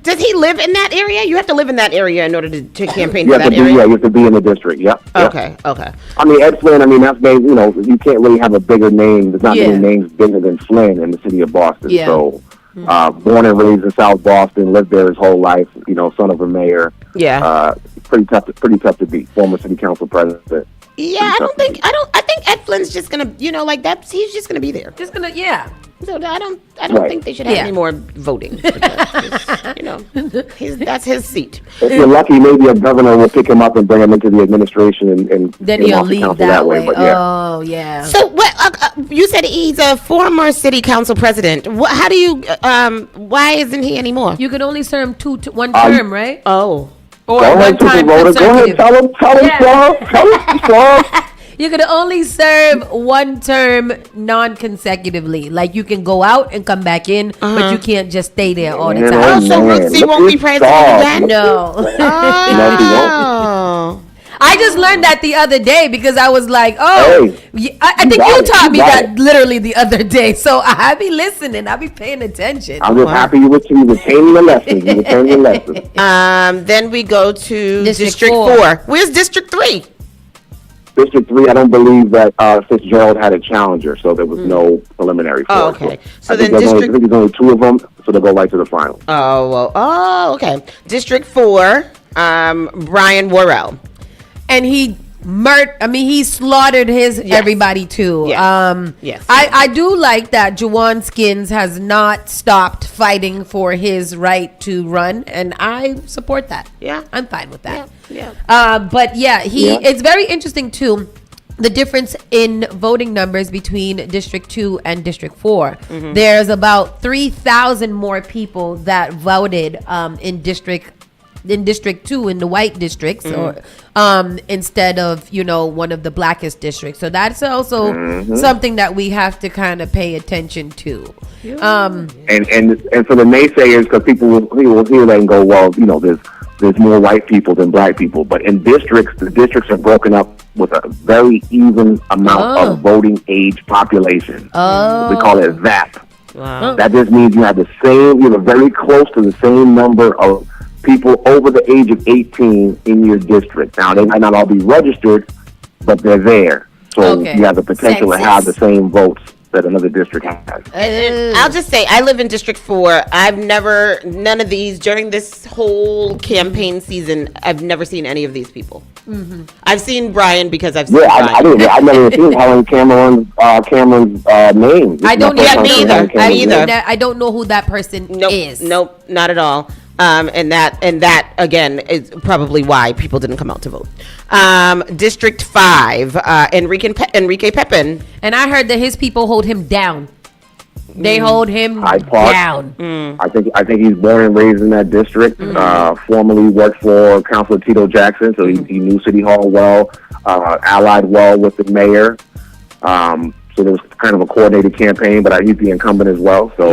Does he live in that area? You have to live in that area in order to campaign for that area? Yeah, you have to be in the district, yeah. Okay. I mean, Ed Flynn, that's named, you can't really have a bigger name. There's not many names bigger than Flynn in the city of Boston. Yeah. So, born and raised in South Boston, lived there his whole life, son of a mayor. Yeah. Pretty tough to beat. Former city council president. Yeah, I think Ed Flynn's just gonna, he's just gonna be there. So I don't think they should have any more voting. That's his seat. If you're lucky, maybe a governor will pick him up and bring him into the administration and then he'll leave that way. But oh yeah. So what? You said he's a former city council president. How do you? Why isn't he anymore? You can only serve one term, right? Oh. Or go one ahead, time voter. Go ahead, tell him. You can only serve one term non-consecutively. Like you can go out and come back in, but you can't just stay there all the time. So Rootsy won't be president again? No. Oh. I just learned that the other day because I was like, I think you taught me that literally the other day. So I be listening. I be paying attention. I'm just happy you retaining the lesson. Then we go to District 4. Where's District 3? District 3, I don't believe that Fitzgerald had a challenger, so there was no preliminary for it. Okay. So I think there's only two of them, so they'll go right to the final. Oh, well. Oh, okay. District 4, Brian Worrell. And he slaughtered everybody too. Yes. I do like that Juwan Skins has not stopped fighting for his right to run, and I support that. Yeah. I'm fine with that. Yeah. But it's very interesting too. the difference in voting numbers between District 2 and District 4. There's about 3,000 more people that voted in District 2 in the white districts, or instead of one of the blackest districts. So that's also something that we have to kind of pay attention to. And for the naysayers, because people will hear that and go, well, there's more white people than black people. But in districts, the districts are broken up with a very even amount of voting age population. We call it VAP. Wow. That just means you have the same, very close to the same number of people over the age of 18 in your district. Now, they might not all be registered, but they're there. So you have the potential to have the same votes that another district has. I'll just say, I live in District 4. None of these, during this whole campaign season, I've never seen any of these people. I've seen Brian because I've seen Brian. I've never seen Helen Cameron's name. I don't either. I don't know who that person is. Nope, not at all. And that again is probably why people didn't come out to vote. District 5, Enrique Pepin. And I heard that his people hold him down. They hold him down. I think he's born and raised in that district. Formerly worked for Councilor Tito Jackson, so he knew City Hall well. Allied well with the mayor. So there was kind of a coordinated campaign, but he's the incumbent as well. So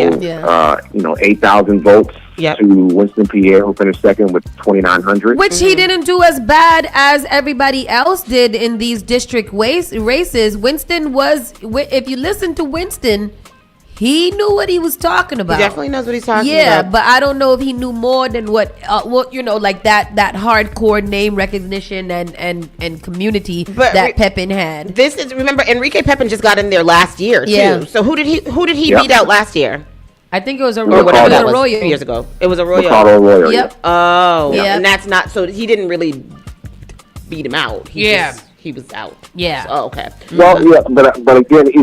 8,000 votes to Winston Pierre, who finished second with 2,900. Which he didn't do as bad as everybody else did in these district races. Winston was, if you listen to Winston, he knew what he was talking about. He definitely knows what he's talking about. Yeah, but I don't know if he knew more than what like that hardcore name recognition and community that Pepin had. Remember, Enrique Pepin just got in there last year too. So who did he beat out last year? I think it was whatever that was Arroyo. 2 years ago. It was Arroyo. Ricardo Arroyo. Yep. Oh, and that's not, so he didn't really beat him out. He was out. Yeah. Oh, okay. Well, but again, he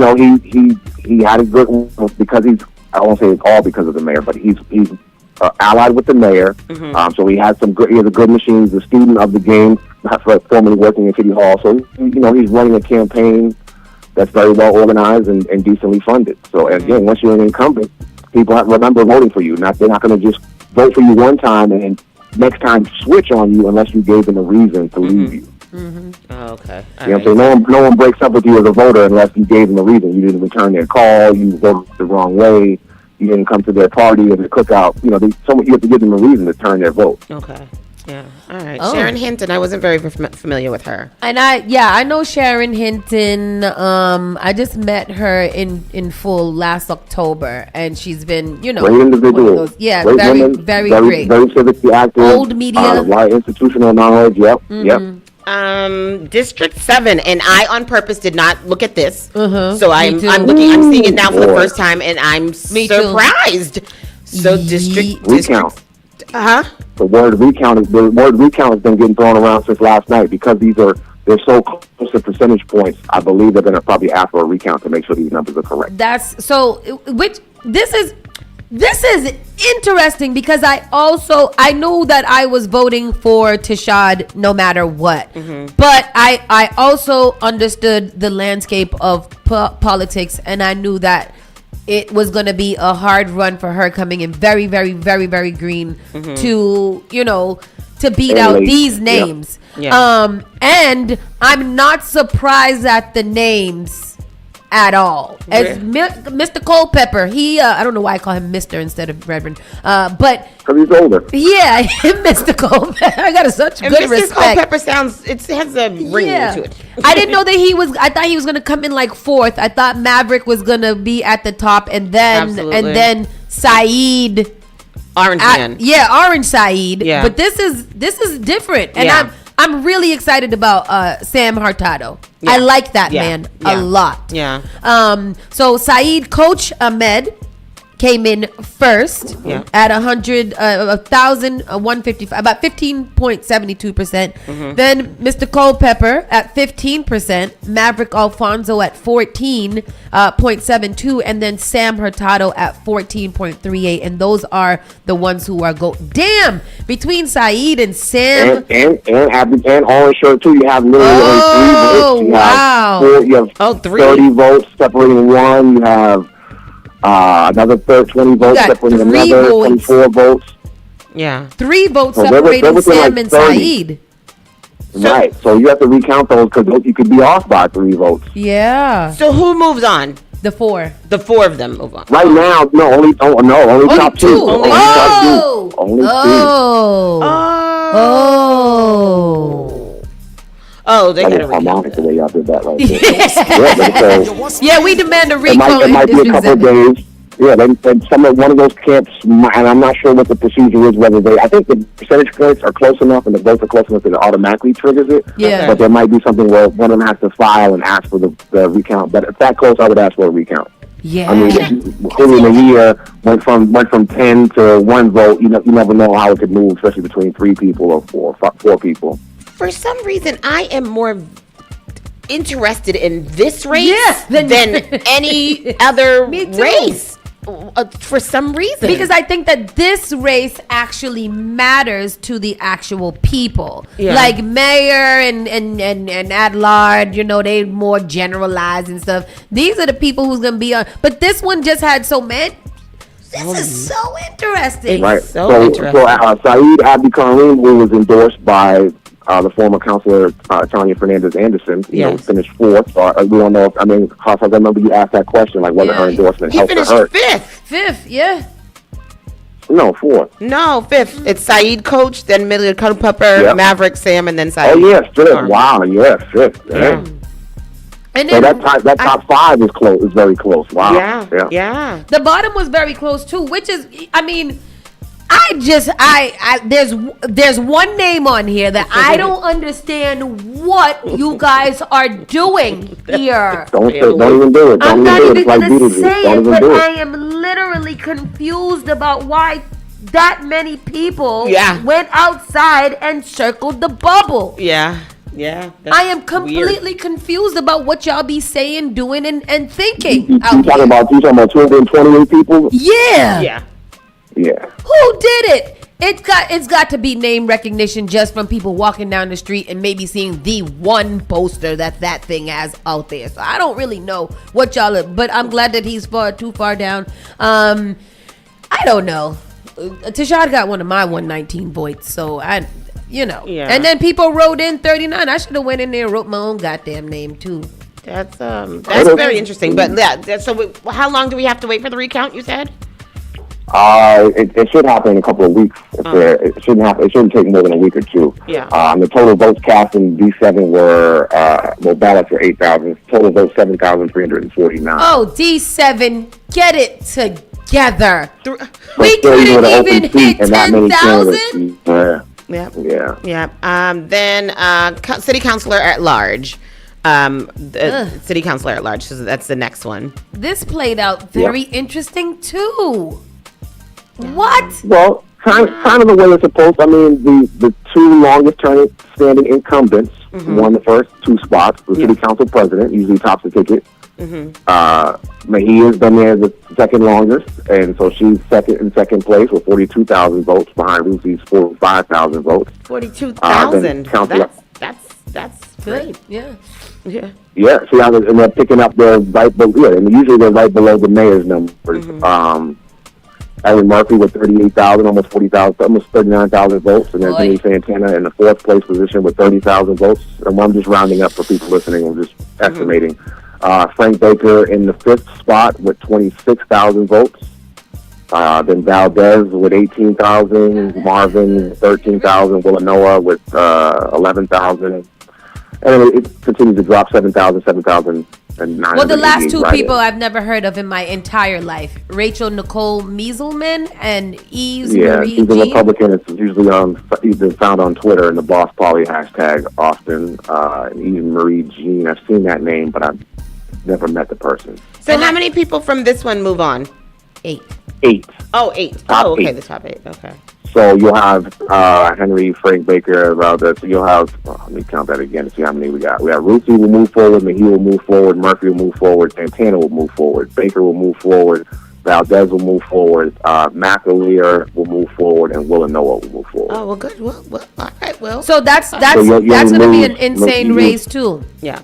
had a good, because I won't say it's all because of the mayor, but he's allied with the mayor. So he has a good machine. He's a student of the game, formerly working in City Hall. So he's running a campaign that's very well organized and decently funded. So again, once you're an incumbent, people remember voting for you. They're not going to just vote for you one time and then next time switch on you unless you gave them a reason to leave you. Oh, okay. So no one breaks up with you as a voter unless you gave them a reason. You didn't return their call. You voted the wrong way. You didn't come to their party or their cookout. You have to give them a reason to turn their vote. Okay. Yeah. All right. Sharon Hinton. I wasn't very familiar with her. And I know Sharon Hinton. I just met her in full last October, and she's been, great individual. Great very, woman, very great. Very civically active. Old media. A lot of institutional knowledge. Yep. District 7, and I on purpose did not look at this. So I'm seeing it now for the first time, and I'm surprised. So district recount. The word recount has been getting thrown around since last night because they're so close to percentage points. I believe they're going to probably ask for a recount to make sure these numbers are correct. This is interesting because I knew that I was voting for Tashad no matter what, but I also understood the landscape of politics, and I knew that it was going to be a hard run for her coming in very, very, very, very green to beat out these names. And I'm not surprised at the names at all. As Mr. Culpepper, I don't know why I call him Mr. instead of Reverend, but because he's older. Yeah, Mr. Culpepper. I got such good respect. Mr. Culpepper it has a ring to it. I didn't know that I thought he was gonna come in like fourth. I thought Maverick was gonna be at the top, and then Saeed. Orange Man. Orange Saeed. Yeah. But this is different, and I'm really excited about Sam Hurtado. I like that man a lot. Yeah. So Saeed, Coach Ahmed, came in first at 1,155, about 15.72%. Then Mr. Culpepper at 15%, Maverick Alfonso at 14.72, and then Sam Hurtado at 14.38. And those are the ones who are damn, between Saeed and Sam and Orange Shirt too. You have literally only 3 votes. You have 30 votes separating one. You have another 20 votes separating another 24 votes. Yeah. 3 votes separating Sam and Saeed. Right. So you have to recount those because you could be off by 3 votes. Yeah. So who moves on? The 4. The 4 of them move on. Right now, only top 2. Only Only 2. Oh, they got to recount the way y'all did that right there. Yeah, we demand a recall. It might be a couple of days. Yeah, one of those camps, and I'm not sure what the procedure is, I think the percentage points are close enough and the votes are close enough that it automatically triggers it. Yeah. But there might be something where one of them has to file and ask for the recount. But if that close, I would ask for a recount. Yeah. I mean, within a year, went from 10 to 1 vote. You never know how it could move, especially between 3 people or 4 people. For some reason, I am more interested in this race than any other race. For some reason, because I think that this race actually matters to the actual people, like mayor and at large. They more generalized and stuff. These are the people who's gonna be on. But this one just had so many. This is so interesting. Right. So interesting. So Saeed Abdi Karim, who was endorsed by the former councilor Tanya Fernandez Anderson, finished 4th. So we don't know. I remember you asked that question, like whether her endorsement helped or hurt. He finished 5th. Yeah. No, 4th. No, 5th. It's Saeed Coach, then Millie Culpepper, Maverick, Sam, and then Saeed. Oh yes, 5th. Wow, yes, 5th. Yeah. And so then that top 5 is close. Is very close. Wow. Yeah. The bottom was very close too, which is, I mean. There's one name on here that I don't understand what you guys are doing here. Don't even do it. I'm not even gonna say it, but I am literally confused about why that many people went outside and circled the bubble. Yeah. I am completely confused about what y'all be saying, doing, and thinking. You talking about 228 people? Yeah. Yeah. Who did it? It's got to be name recognition just from people walking down the street and maybe seeing the one poster that thing has out there. So I don't really know what y'all are, but I'm glad that he's too far down. I don't know. Tashad got one of my 119 votes, so and then people wrote in 39. I should have went in there and wrote my own goddamn name too. That's very interesting. But so how long do we have to wait for the recount, you said? It should happen in a couple of weeks. It shouldn't happen. It shouldn't take more than a week or 2. Yeah. The total votes cast in D7 were ballots were 8,000. Total votes 7,349. Oh, D7, get it together. We couldn't even hit 10,000. Yeah. Then city councilor at large. City councilor at large. So that's the next one. This played out very interesting too. What? Well, kind of the way it's supposed. I mean, the 2 longest standing incumbents won the first 2 spots. The city council president usually tops the ticket. Mahia's been there the second longest, and so she's second place with 42,000 votes behind Lucy's 45,000 votes. 42,000. That's great. Yeah. See how they're picking up their and usually they're right below the mayor's numbers. Ellie Murphy with 38,000, almost 40,000, almost 39,000 votes, and then Vinny Santana in the 4th place position with 30,000 votes. And I'm just rounding up for people listening. I'm just estimating. Frank Baker in the 5th spot with 26,000 votes. Then Valdez with 18,000, Marvin 13,000, Willanoa with 11,000. And it continues to drop 7,000. Well, the last 2 people I've never heard of in my entire life: Rachel Nicole Mieselman and Eve Marie. She's a Republican. It's usually either found on Twitter in the Boss Polly hashtag often. Eve Marie Jean. I've seen that name, but I've never met the person. So how many people from this one move on? 8. 8. Oh, 8. Top Oh, okay, 8. the top 8. Okay. So you'll have Henry, Frank Baker, Valdez. So you'll have, let me count that again to see how many we got. We have Ruthie will move forward, Mahee will move forward, Murphy will move forward, Santana will move forward, Baker will move forward, Valdez will move forward, McAleer will move forward, and Will and Noah will move forward. Oh, well, good. Well, all right, well. So that's you'll going to be an lose- insane you- race too. Yeah.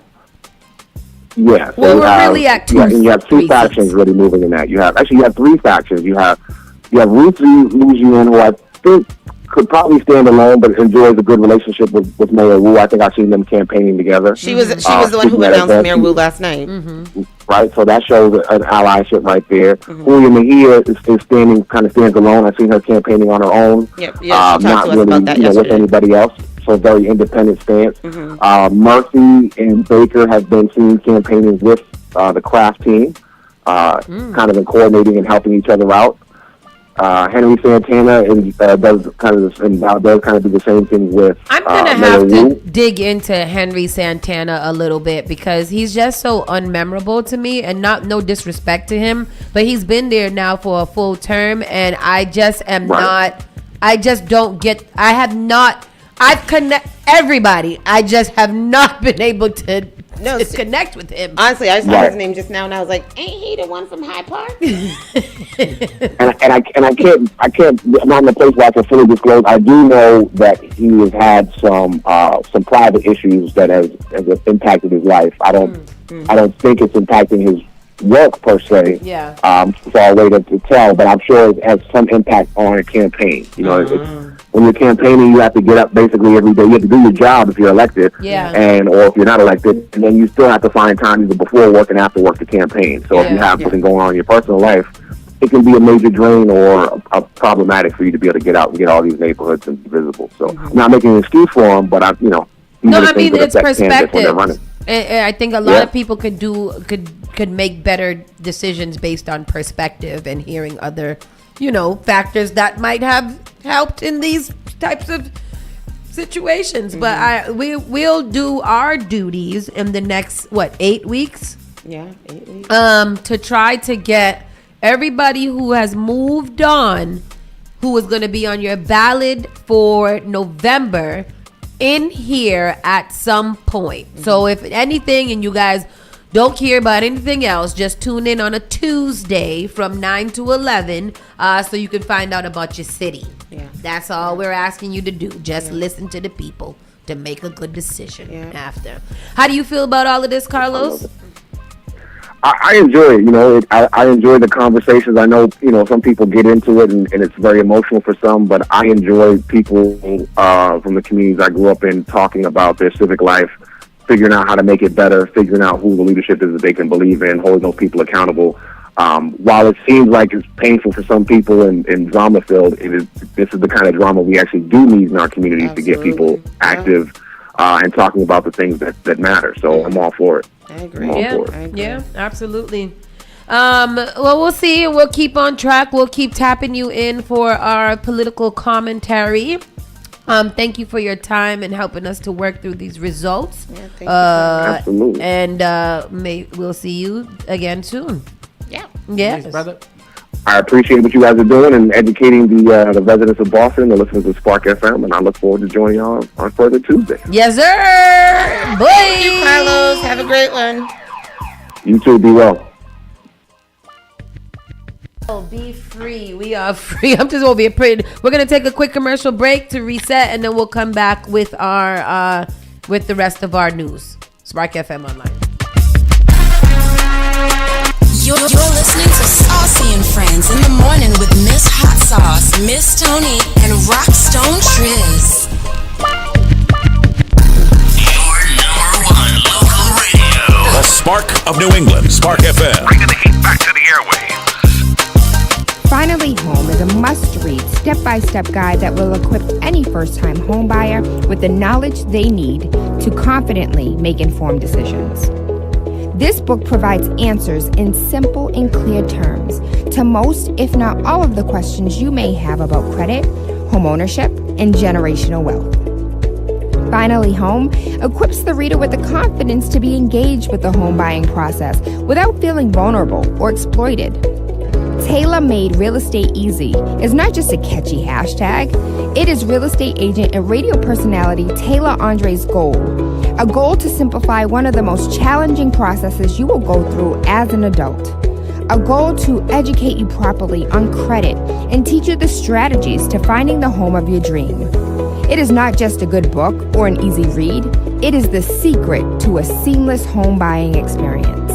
Yeah. So Well, you we're have, really at yeah, and you have 2 races. factions really moving in that. You have 3 factions. You have Ruthie Louisiana, who I think could probably stand alone, but enjoys a good relationship with Mayor Wu. I think I've seen them campaigning together. She was the one who announced Mayor Wu last night. Right, so that shows an allyship right there. Julia Mejia is standing alone. I've seen her campaigning on her own. Yep. Yeah, she talked not to us really, about that with yesterday. anybody else. So very independent stance. Murphy and Baker have been seen campaigning with the craft team, kind of in coordinating and helping each other out. Henry Santana does kind of do the same thing with. I'm gonna have to dig into Henry Santana a little bit because he's just so unmemorable to me, and no disrespect to him, but he's been there now for a full term, and I just am not. I just don't get. I have not. I've connect everybody. I just have not been able to connect with him. Honestly, I saw his name just now, and I was like, "Ain't he the one from Hyde Park?" and I can't. I'm not in a place where I can fully disclose. I do know that he has had some private issues that has impacted his life. I don't think it's impacting his work per se. Yeah. Far away to tell, but I'm sure it has some impact on a campaign. You know, when you're campaigning, you have to get up basically every day. You have to do your job if you're elected, or if you're not elected, and then you still have to find time either before work and after work to campaign. So if you have something going on in your personal life, it can be a major drain or problematic for you to be able to get out and get all these neighborhoods and be visible. So I'm not making an excuse for him, but No, I mean it's perspective. And I think a lot of people could make better decisions based on perspective and hearing other, factors that might have helped in these types of situations. But we'll do our duties in the next 8 weeks. Yeah, 8 weeks. To try to get everybody who has moved on, who is going to be on your ballot for November, in here at some point. So if anything, and you guys don't care about anything else, just tune in on a Tuesday from 9 to 11 so you can find out about your city. That's all we're asking you to do. Just listen to the people to make a good decision after. How do you feel about all of this, Carlos? I enjoy it. I enjoy the conversations. I know, some people get into it and it's very emotional for some, but I enjoy people from the communities I grew up in talking about their civic life, figuring out how to make it better, figuring out who the leadership is that they can believe in, holding those people accountable. While it seems like it's painful for some people and drama filled, this is the kind of drama we actually do need in our communities to get people active and talking about the things that matter. So I'm all for it. I agree. Yeah, absolutely. Well, we'll see. We'll keep on track. We'll keep tapping you in for our political commentary. Thank you for your time and helping us to work through these results. Yeah, thank you. Absolutely. And we'll see you again soon. Yeah. Yes. Thanks, brother. I appreciate what you guys are doing and educating the residents of Boston, the listeners of Spark FM, and I look forward to joining y'all on further Tuesday. Yes, sir. Bye. Thank you, Carlos. Have a great one. You too. Be well. Be free. We are free. I'm just over here praying. We're gonna take a quick commercial break to reset, and then we'll come back with our with the rest of our news. Spark FM Online. You're listening to Saucy and Friends in the morning with Miss Hot Sauce, Miss Tony, and Rockstone Triz. Your #1 local radio. The Spark of New England, Spark FM. Bringing the heat back to the airwaves. Finally Home is a must-read, step-by-step guide that will equip any first-time homebuyer with the knowledge they need to confidently make informed decisions. This book provides answers in simple and clear terms to most, if not all, of the questions you may have about credit, homeownership, and generational wealth. Finally Home equips the reader with the confidence to be engaged with the home buying process without feeling vulnerable or exploited. Tailor-made real estate easy is not just a catchy hashtag. It is real estate agent and radio personality Taylor Andre's goal. A goal to simplify one of the most challenging processes you will go through as an adult. A goal to educate you properly on credit and teach you the strategies to finding the home of your dream. It is not just a good book or an easy read. It is the secret to a seamless home buying experience.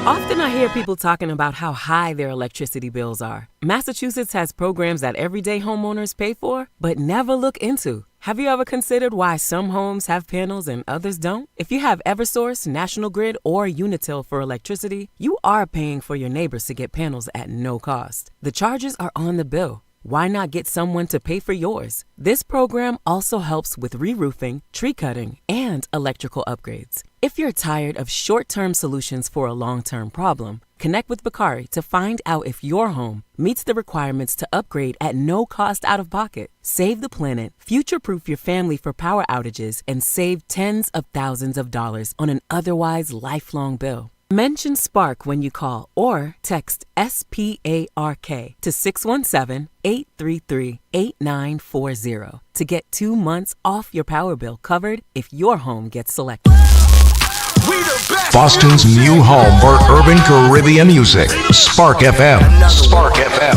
Often I hear people talking about how high their electricity bills are. Massachusetts has programs that everyday homeowners pay for, but never look into. Have you ever considered why some homes have panels and others don't? If you have Eversource, National Grid, or Unitil for electricity, you are paying for your neighbors to get panels at no cost. The charges are on the bill. Why not get someone to pay for yours? This program also helps with re-roofing, tree cutting, and electrical upgrades. If you're tired of short-term solutions for a long-term problem, connect with Bakari to find out if your home meets the requirements to upgrade at no cost out of pocket. Save the planet, future-proof your family for power outages, and save tens of thousands of dollars on an otherwise lifelong bill. Mention Spark when you call or text SPARK to 617-833-8940 to get 2 months off your power bill covered if your home gets selected. Boston's new home for urban Caribbean music. Spark FM. Spark FM.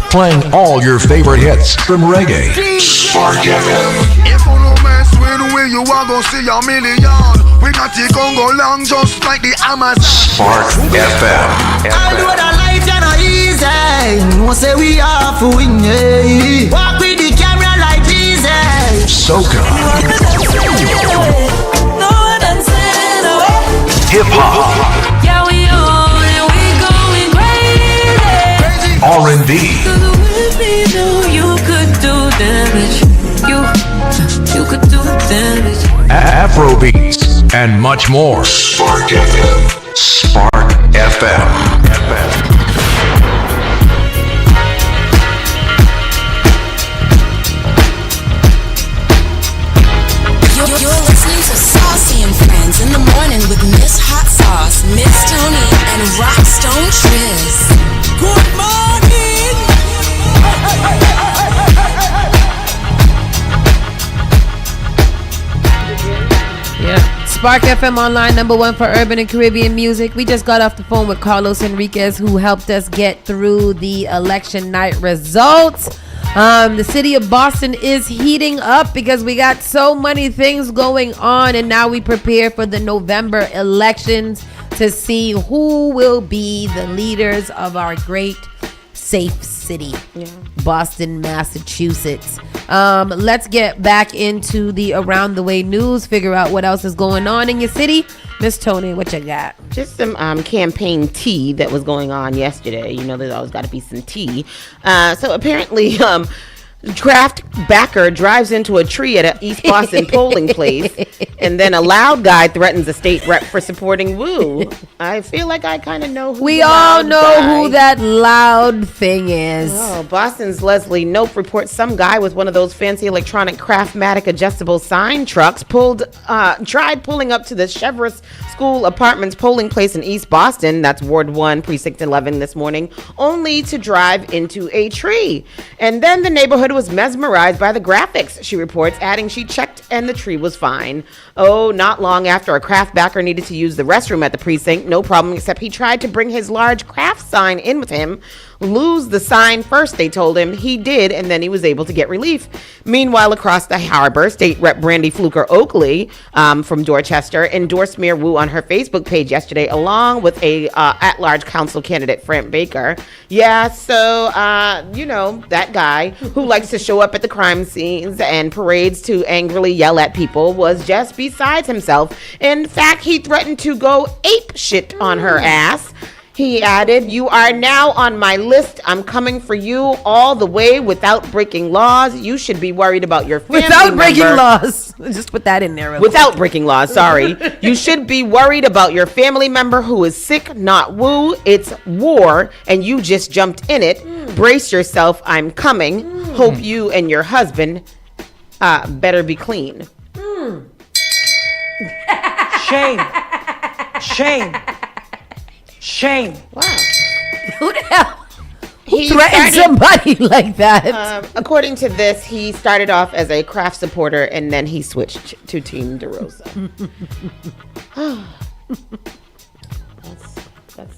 Playing all your favorite hits from reggae. Spark FM. If you no mess with the way you are gonna see a million. We got it gon' go long just like the Amazon. Spark FM. I know that life is not easy. No say we are for winning. Walk with the camera like Jesus. Soca. No one dancing away. Hip hop. Yeah, we on and we going crazy. R&B. Cause with me, knew you could do damage. You could do damage. Afrobeats and much more. Spark FM. Spark FM. You're listening to Saucy and Friends in the morning with Miss Hot Sauce, Miss Tony, and Rockstone Triz. Good morning. Yeah. Spark FM Online, #1 for urban and Caribbean music. We just got off the phone with Carlos Enriquez, who helped us get through the election night results. The city of Boston is heating up because we got so many things going on, and now we prepare for the November elections to see who will be the leaders of our great safe city, Boston, Massachusetts. Let's get back into the around the way news, figure out what else is going on in your city. Miss Tony, what you got? Just some campaign tea that was going on yesterday. You know, there's always got to be some tea. So apparently, Kraft backer drives into a tree at an East Boston polling place, and then a loud guy threatens a state rep for supporting Wu. I feel like I kind of know who. We all know who that loud thing is. Oh, Boston's Leslie Knope reports some guy with one of those fancy electronic Craftmatic adjustable sign trucks tried pulling up to the Chevrolet School Apartments polling place in East Boston, that's Ward 1, Precinct 11 this morning, only to drive into a tree. And then the neighborhood was mesmerized by the graphics, she reports, adding she checked and the tree was fine. Oh, not long after a Kraft backer needed to use the restroom at the precinct, no problem, except he tried to bring his large Kraft sign in with him. Lose the sign first, they told him. He did, and then he was able to get relief. Meanwhile, across the harbor, State Rep Brandy Fluker Oakley from Dorchester endorsed Mayor Wu on her Facebook page yesterday, along with a at-large council candidate, Frank Baker. Yeah, so, you know, that guy who likes to show up at the crime scenes and parades to angrily yell at people was just besides himself. In fact, he threatened to go ape shit on her ass. He added, "You are now on my list. I'm coming for you all the way without breaking laws. You should be worried about your family Without breaking laws." Just put that in there. Without breaking laws, sorry. You should be worried about your family member who is sick, not Wu. It's war, and you just jumped in it. Brace yourself. I'm coming. Hope you and your husband better be clean. Shame. Shame. Shame. Wow. Who the hell? He threatened somebody like that? According to this, he started off as a Kraft supporter and then he switched to Team DeRosa. That's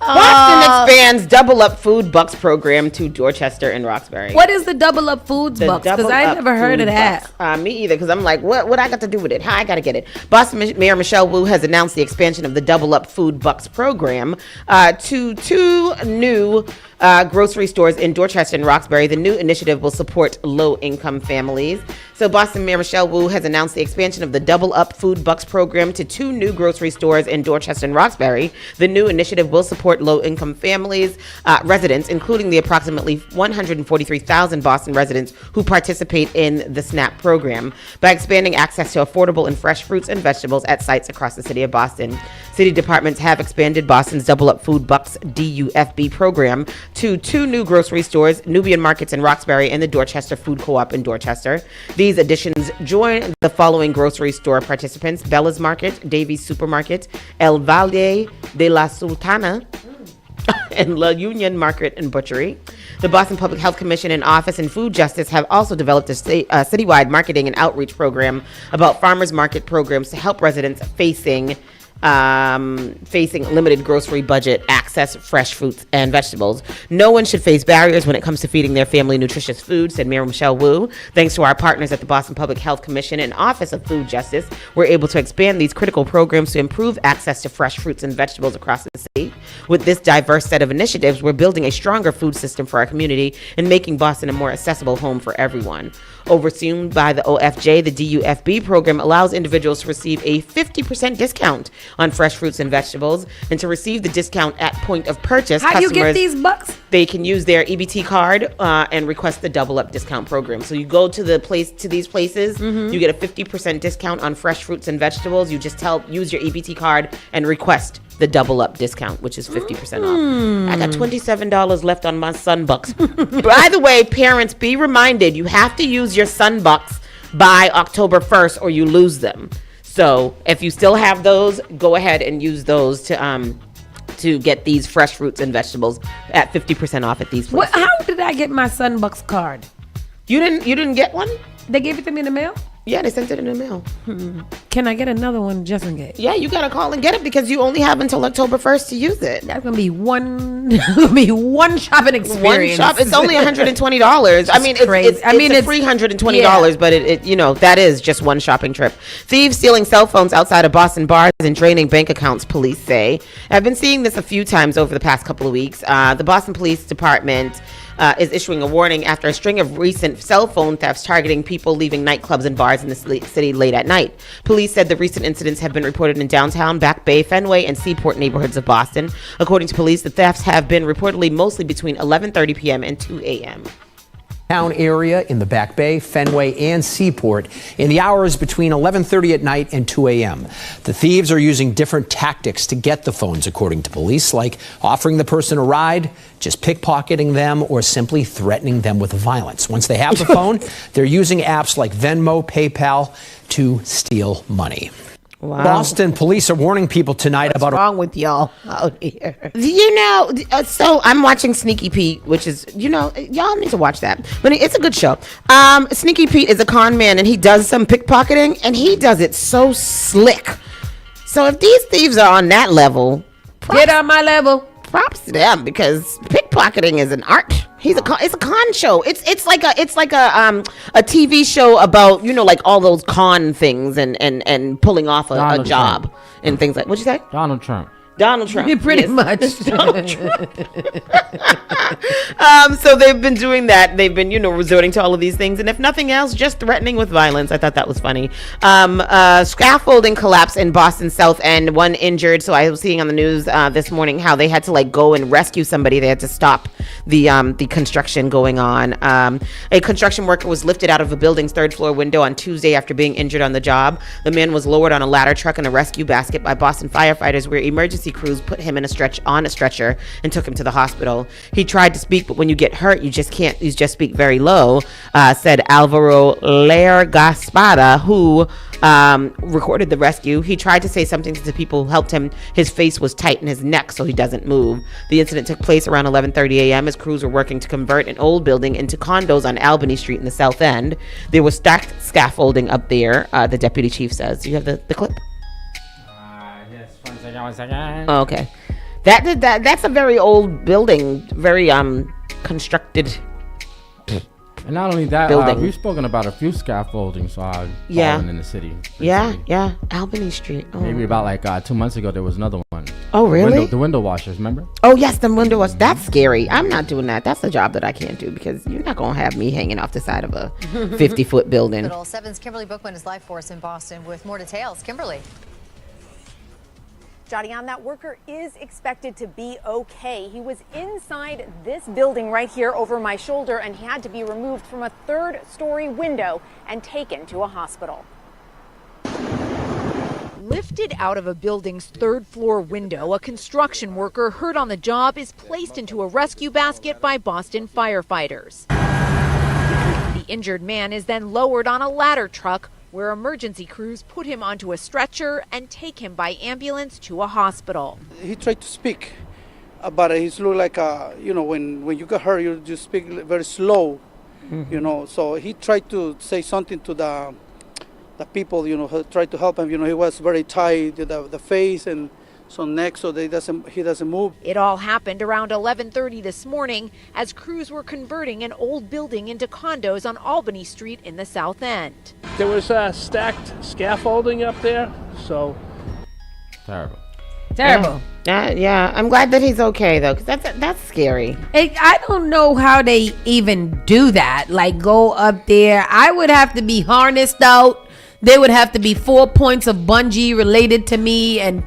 Boston expands Double Up Food Bucks program to Dorchester and Roxbury. What is the Double Up Foods Bucks? Because I never heard of that. Me either, because I'm like, what I got to do with it? How I got to get it? Boston Mayor Michelle Wu has announced the expansion of the Double Up Food Bucks program to 2 new grocery stores in Dorchester and Roxbury. The new initiative will support low-income families. So Boston Mayor Michelle Wu has announced the expansion of the Double Up Food Bucks program to 2 new grocery stores in Dorchester and Roxbury. The new initiative will support low-income families, residents, including the approximately 143,000 Boston residents who participate in the SNAP program. By expanding access to affordable and fresh fruits and vegetables at sites across the city of Boston, city departments have expanded Boston's Double Up Food Bucks DUFB program to 2 new grocery stores, Nubian Markets in Roxbury and the Dorchester Food Co-op in Dorchester. These additions join the following grocery store participants: Bella's Market, Davies Supermarket, El Valle de la Sultana, and La Union Market and Butchery. The Boston Public Health Commission and Office and Food Justice have also developed a citywide marketing and outreach program about farmers market programs to help residents facing limited grocery budget access fresh fruits and vegetables. No one should face barriers when it comes to feeding their family nutritious food, said Mayor Michelle Wu. Thanks to our partners at the Boston Public Health Commission and Office of Food Justice, we're able to expand these critical programs to improve access to fresh fruits and vegetables across the city. With this diverse set of initiatives, we're building a stronger food system for our community and making Boston a more accessible home for everyone. Overseen by the OFJ, the DUFB program allows individuals to receive a 50% discount on fresh fruits and vegetables, and to receive the discount at point of purchase. How do you get these bucks? They can use their EBT card and request the Double Up discount program. So you go to these places, you get a 50% discount on fresh fruits and vegetables. You just use your EBT card and request the Double Up discount, which is 50% off. I got $27 left on my Sunbucks. By the way, parents, be reminded, you have to use your Sunbucks by October 1st or you lose them. So if you still have those, go ahead and use those to get these fresh fruits and vegetables at 50% off at these places. How did I get my Sunbucks card? You didn't get one? They gave it to me in the mail? Yeah, they sent it in the mail. Can I get another one just in case? Yeah, you gotta call and get it because you only have until October 1st to use it. That's gonna be one shopping experience. It's only $120. I mean, it's crazy. It's free $120, but it that is just one shopping trip. Thieves stealing cell phones outside of Boston bars and draining bank accounts, police say. I've been seeing this a few times over the past couple of weeks. The Boston Police Department is issuing a warning after a string of recent cell phone thefts targeting people leaving nightclubs and bars in the city late at night. Police said the recent incidents have been reported in downtown, Back Bay, Fenway, and Seaport neighborhoods of Boston. According to police, the thefts have been reportedly mostly between 11:30 p.m. and 2 a.m. Town area in the Back Bay, Fenway, and Seaport in the hours between 11:30 at night and 2 a.m. The thieves are using different tactics to get the phones, according to police, like offering the person a ride, just pickpocketing them, or simply threatening them with violence. Once they have the phone, they're using apps like Venmo, PayPal to steal money. Wow. Boston police are warning people tonight What's wrong with y'all out here? So I'm watching Sneaky Pete, which is, y'all need to watch that. But it's a good show. Sneaky Pete is a con man, and he does some pickpocketing, and he does it so slick. So if these thieves are on that level, get on my level. Props to them, because pickpocketing is an art. It's a con show. It's like a TV show about like all those con things and pulling off a job Trump. And things like. What'd you say? Donald Trump. Pretty much. Donald Trump. So they've been doing that. They've been, resorting to all of these things. And if nothing else, just threatening with violence. I thought that was funny. Scaffolding collapse in Boston South End. One injured. So I was seeing on the news this morning how they had to go and rescue somebody. They had to stop the construction going on. A construction worker was lifted out of a building's third floor window on Tuesday after being injured on the job. The man was lowered on a ladder truck in a rescue basket by Boston firefighters, where emergency crews put him on a stretcher and took him to the hospital. He tried tried to speak, but when you get hurt, you just can't. You just speak very low," said Alvaro Lergaspada, who recorded the rescue. He tried to say something to the people who helped him. His face was tight in his neck, so he doesn't move. The incident took place around 11:30 a.m. as crews were working to convert an old building into condos on Albany Street in the South End. There was stacked scaffolding up there, the deputy chief says. Do you have the clip? Yes, 1 second. Oh, okay. That's a very old building, very constructed. And not only that, building. we've spoken about a few scaffoldings falling in the city. Yeah, Albany Street. Oh. Maybe about like 2 months ago, there was another one. Oh, really? The window washers, remember? Oh, yes, the window washers. That's scary. I'm not doing that. That's a job that I can't do because you're not going to have me hanging off the side of a 50-foot building. 7's Kimberly Bookman is live for us in Boston with more details. Kimberly. Johnny, that worker is expected to be okay. He was inside this building right here over my shoulder, and he had to be removed from a third-story window and taken to a hospital. Lifted out of a building's third-floor window, a construction worker hurt on the job is placed into a rescue basket by Boston firefighters. The injured man is then lowered on a ladder truck where emergency crews put him onto a stretcher and take him by ambulance to a hospital. He tried to speak, but he looked like, when you get hurt, you just speak very slow, So he tried to say something to the people, who tried to help him. He was very tight, the face and some neck, so he doesn't move. It all happened around 11:30 this morning as crews were converting an old building into condos on Albany Street in the South End. There was stacked scaffolding up there, so terrible. Yeah, I'm glad that he's okay though, because that's scary. I don't know how they even do that. Like, go up there. I would have to be harnessed out. There would have to be 4 points of bungee related to me and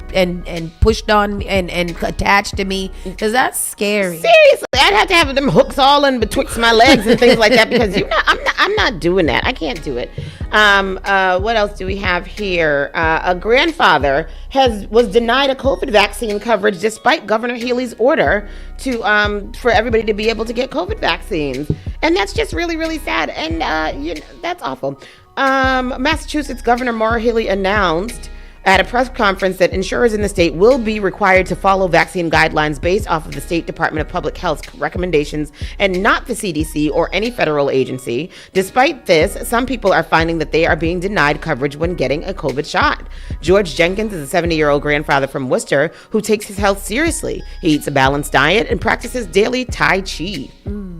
pushed on me and attached to me, because that's scary. Seriously, I'd have to have them hooks all in betwixt my legs and things like that, because I'm not doing that. I can't do it. What else do we have here? A grandfather was denied a COVID vaccine coverage despite Governor Healey's order for everybody to be able to get COVID vaccines, and that's just really, really sad, and that's awful. Massachusetts Governor Maura Healey announced at a press conference that insurers in the state will be required to follow vaccine guidelines based off of the State Department of Public Health recommendations and not the CDC or any federal agency. Despite this, some people are finding that they are being denied coverage when getting a COVID shot. George Jenkins is a 70-year-old grandfather from Worcester who takes his health seriously. He eats a balanced diet and practices daily Tai Chi.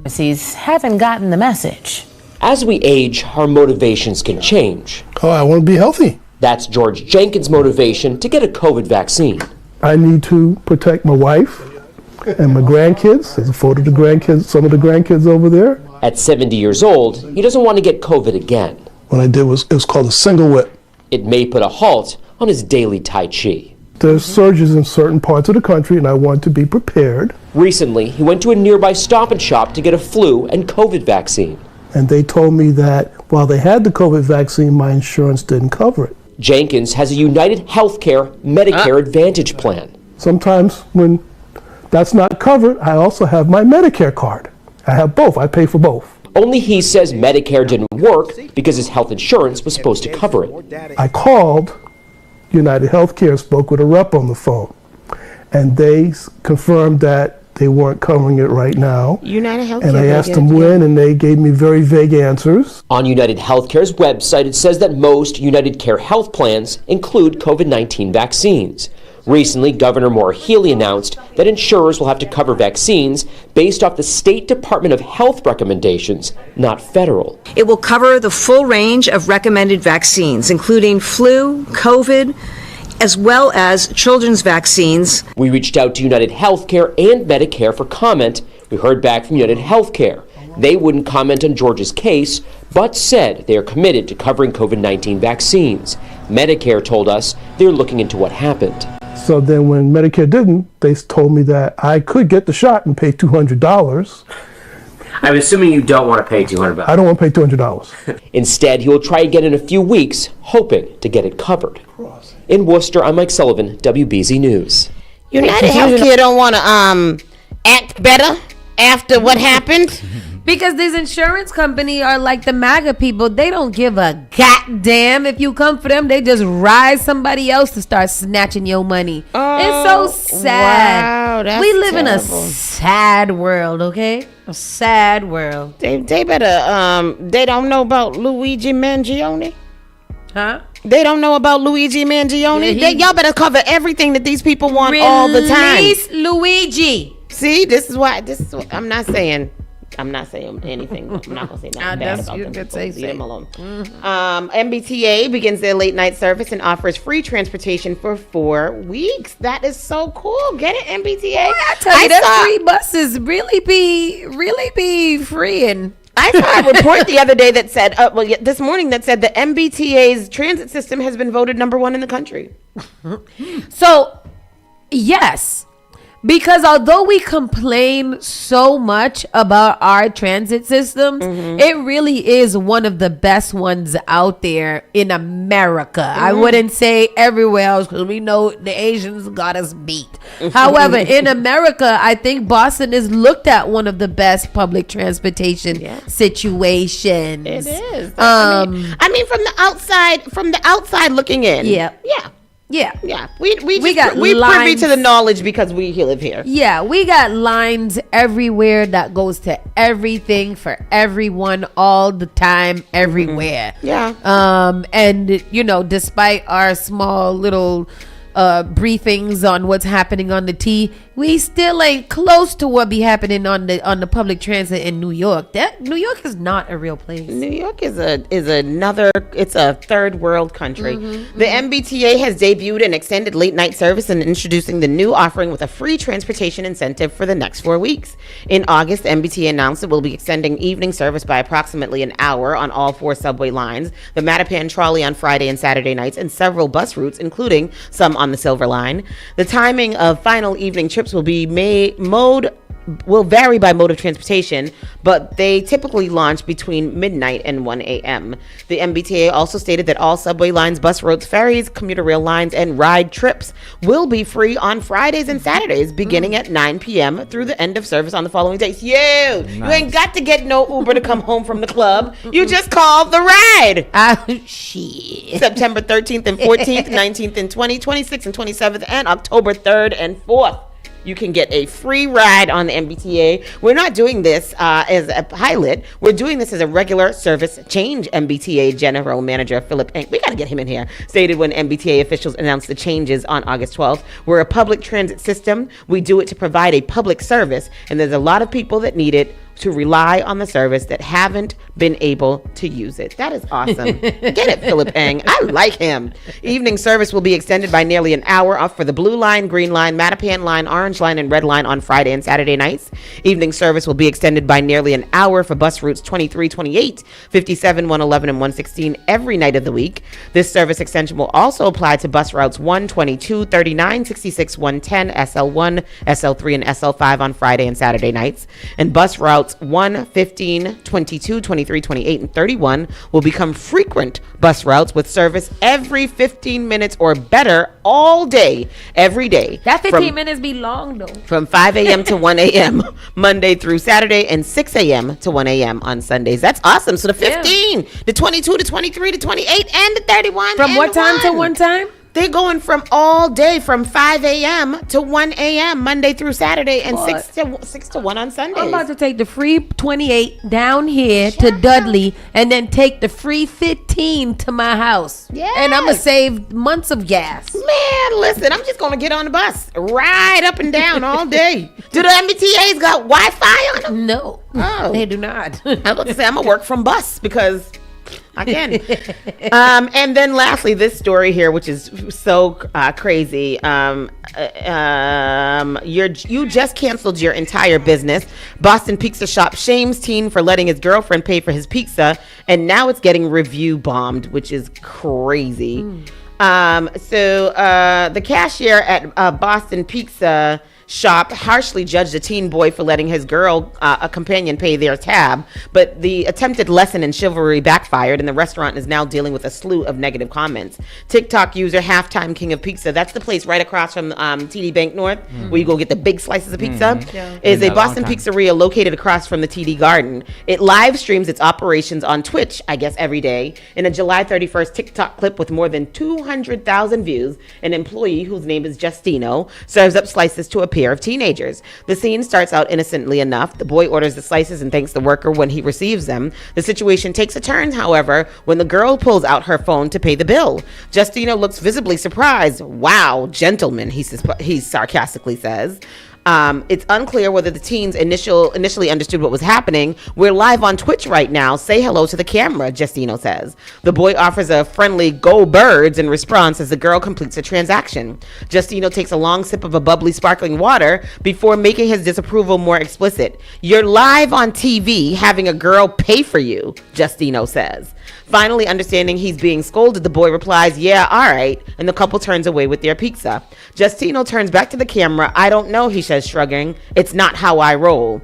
He haven't gotten the message. As we age, our motivations can change. Oh, I want to be healthy. That's George Jenkins' motivation to get a COVID vaccine. I need to protect my wife and my grandkids. There's a photo of the grandkids, some of the grandkids over there. At 70 years old, he doesn't want to get COVID again. What I did it was called a single whip. It may put a halt on his daily Tai Chi. There's surges in certain parts of the country, and I want to be prepared. Recently, he went to a nearby Stop and Shop to get a flu and COVID vaccine. And they told me that while they had the COVID vaccine, my insurance didn't cover it. Jenkins has a United Healthcare Medicare Advantage plan. Sometimes when that's not covered, I also have my Medicare card. I have both. I pay for both. Only he says Medicare didn't work because his health insurance was supposed to cover it. I called United Healthcare, spoke with a rep on the phone, and they confirmed that they weren't covering it right now. United Healthcare. And I asked them when, and they gave me very vague answers. On United Healthcare's website, it says that most United Care health plans include COVID-19 vaccines. Recently, Governor Maura Healey announced that insurers will have to cover vaccines based off the State Department of Health recommendations, not federal. It will cover the full range of recommended vaccines, including flu, COVID, as well as children's vaccines. We reached out to United Healthcare and Medicare for comment. We heard back from United Healthcare. They wouldn't comment on George's case, but said they are committed to covering COVID-19 vaccines. Medicare told us they're looking into what happened. So then when Medicare didn't, they told me that I could get the shot and pay $200. I'm assuming you don't want to pay $200. I don't want to pay $200. Instead, he will try again in a few weeks, hoping to get it covered. In Worcester, I'm Mike Sullivan, WBZ News. United Healthcare don't want to act better after what happened? Because these insurance company are like the MAGA people. They don't give a goddamn if you come for them. They just ride somebody else to start snatching your money. It's so sad. Wow, that's we live in a terrible. sad world, okay? A sad world. They better they don't know about Luigi Mangione. Huh? They don't know about Luigi Mangione. Y'all better cover everything that these people want all the time. Release Luigi. See, this is what I'm not saying anything. I'm not gonna say nothing bad about them. Leave them alone. MBTA begins their late night service and offers free transportation for 4 weeks. That is so cool. Get it, MBTA. Boy, I tell you, that free buses really be freeing. I saw a report the other day that said, this morning that said the MBTA's transit system has been voted #1 in the country. So, yes. Because although we complain so much about our transit systems, it really is one of the best ones out there in America. I wouldn't say everywhere else because we know the Asians got us beat. However, in America, I think Boston is looked at one of the best public transportation situations. It is. I mean, from the outside looking in. Yeah. We got privy lines to the knowledge because we live here. Yeah, we got lines everywhere that goes to everything for everyone all the time, everywhere. Yeah. And despite our small little briefings on what's happening on the T, we still ain't close to what be happening on the public transit in New York. That New York is not a real place. New York is a third world country. The MBTA has debuted an extended late night service and introducing the new offering with a free transportation incentive for the next 4 weeks. In August, the MBTA announced it will be extending evening service by approximately an hour on all 4 subway lines, the Mattapan Trolley on Friday and Saturday nights, and several bus routes, including some on the Silver Line. The timing of final evening trips will vary by mode of transportation, but they typically launch between midnight and 1 a.m. The MBTA also stated that all subway lines, bus routes, ferries, commuter rail lines, and ride trips will be free on Fridays and Saturdays beginning at 9 p.m. through the end of service on the following days. You ain't got to get no Uber to come home from the club. You just call the ride. Shit. September 13th and 14th, 19th and 20th, 26th and 27th, and October 3rd and 4th. You can get a free ride on the MBTA. We're not doing this as a pilot. We're doing this as a regular service change. MBTA General Manager Philip Eng, we got to get him in here, stated when MBTA officials announced the changes on August 12th. We're a public transit system. We do it to provide a public service, and there's a lot of people that need it to rely on the service that haven't been able to use it. That is awesome. Get it, Philip Eng. I like him. Evening service will be extended by nearly an hour for the Blue Line, Green Line, Mattapan Line, Orange Line, and Red Line on Friday and Saturday nights. Evening service will be extended by nearly an hour for bus routes 23, 28, 57, 111, and 116 every night of the week. This service extension will also apply to bus routes 1, 22, 39, 66, 110, SL1, SL3, and SL5 on Friday and Saturday nights. And bus routes 1, 15, 22, 23, 28, and 31 will become frequent bus routes with service every 15 minutes or better all day, every day. That 15 minutes be long though. From 5 a.m. to 1 a.m. Monday through Saturday, and 6 a.m. to 1 a.m. on Sundays. That's awesome. So the 15, the 22, the 23, the 28, and the 31. From what time to what time? They're going from all day from 5 a.m. to 1 a.m. Monday through Saturday, and 6 to 1 on Sundays. I'm about to take the free 28 down here to Dudley and then take the free 15 to my house. Yeah. And I'm going to save months of gas. Man, listen, I'm just going to get on the bus, ride up and down all day. Do the MBTAs got Wi-Fi on them? No. Oh. They do not. I was about to say, I'm going to work from bus because I can. And then lastly, this story here, which is so crazy. You just canceled your entire business. Boston pizza shop shames teen for letting his girlfriend pay for his pizza, and now it's getting review bombed, which is crazy. So the cashier at Boston Pizza shop harshly judged a teen boy for letting his girl, a companion, pay their tab, but the attempted lesson in chivalry backfired, and the restaurant is now dealing with a slew of negative comments. TikTok user Halftime King of Pizza, that's the place right across from TD Bank North, where you go get the big slices of pizza, is a Boston pizzeria located across from the TD Garden. It live streams its operations on Twitch, I guess, every day. In a July 31st TikTok clip with more than 200,000 views, an employee whose name is Justino serves up slices to a pair of teenagers. The scene starts out innocently enough. The boy orders the slices and thanks the worker when he receives them. The situation takes a turn, however, when the girl pulls out her phone to pay the bill. Justino looks visibly surprised. "Wow, gentlemen," he sarcastically says. It's unclear whether the teens initially understood what was happening. "We're live on Twitch right now. Say hello to the camera," Justino says. The boy offers a friendly "Go Birds" in response as the girl completes a transaction. Justino takes a long sip of a bubbly sparkling water before making his disapproval more explicit. "You're live on TV having a girl pay for you," Justino says. Finally understanding he's being scolded, the boy replies, "Yeah, all right," and the couple turns away with their pizza. Justino turns back to the camera. "I don't know," he says, shrugging. "It's not how I roll."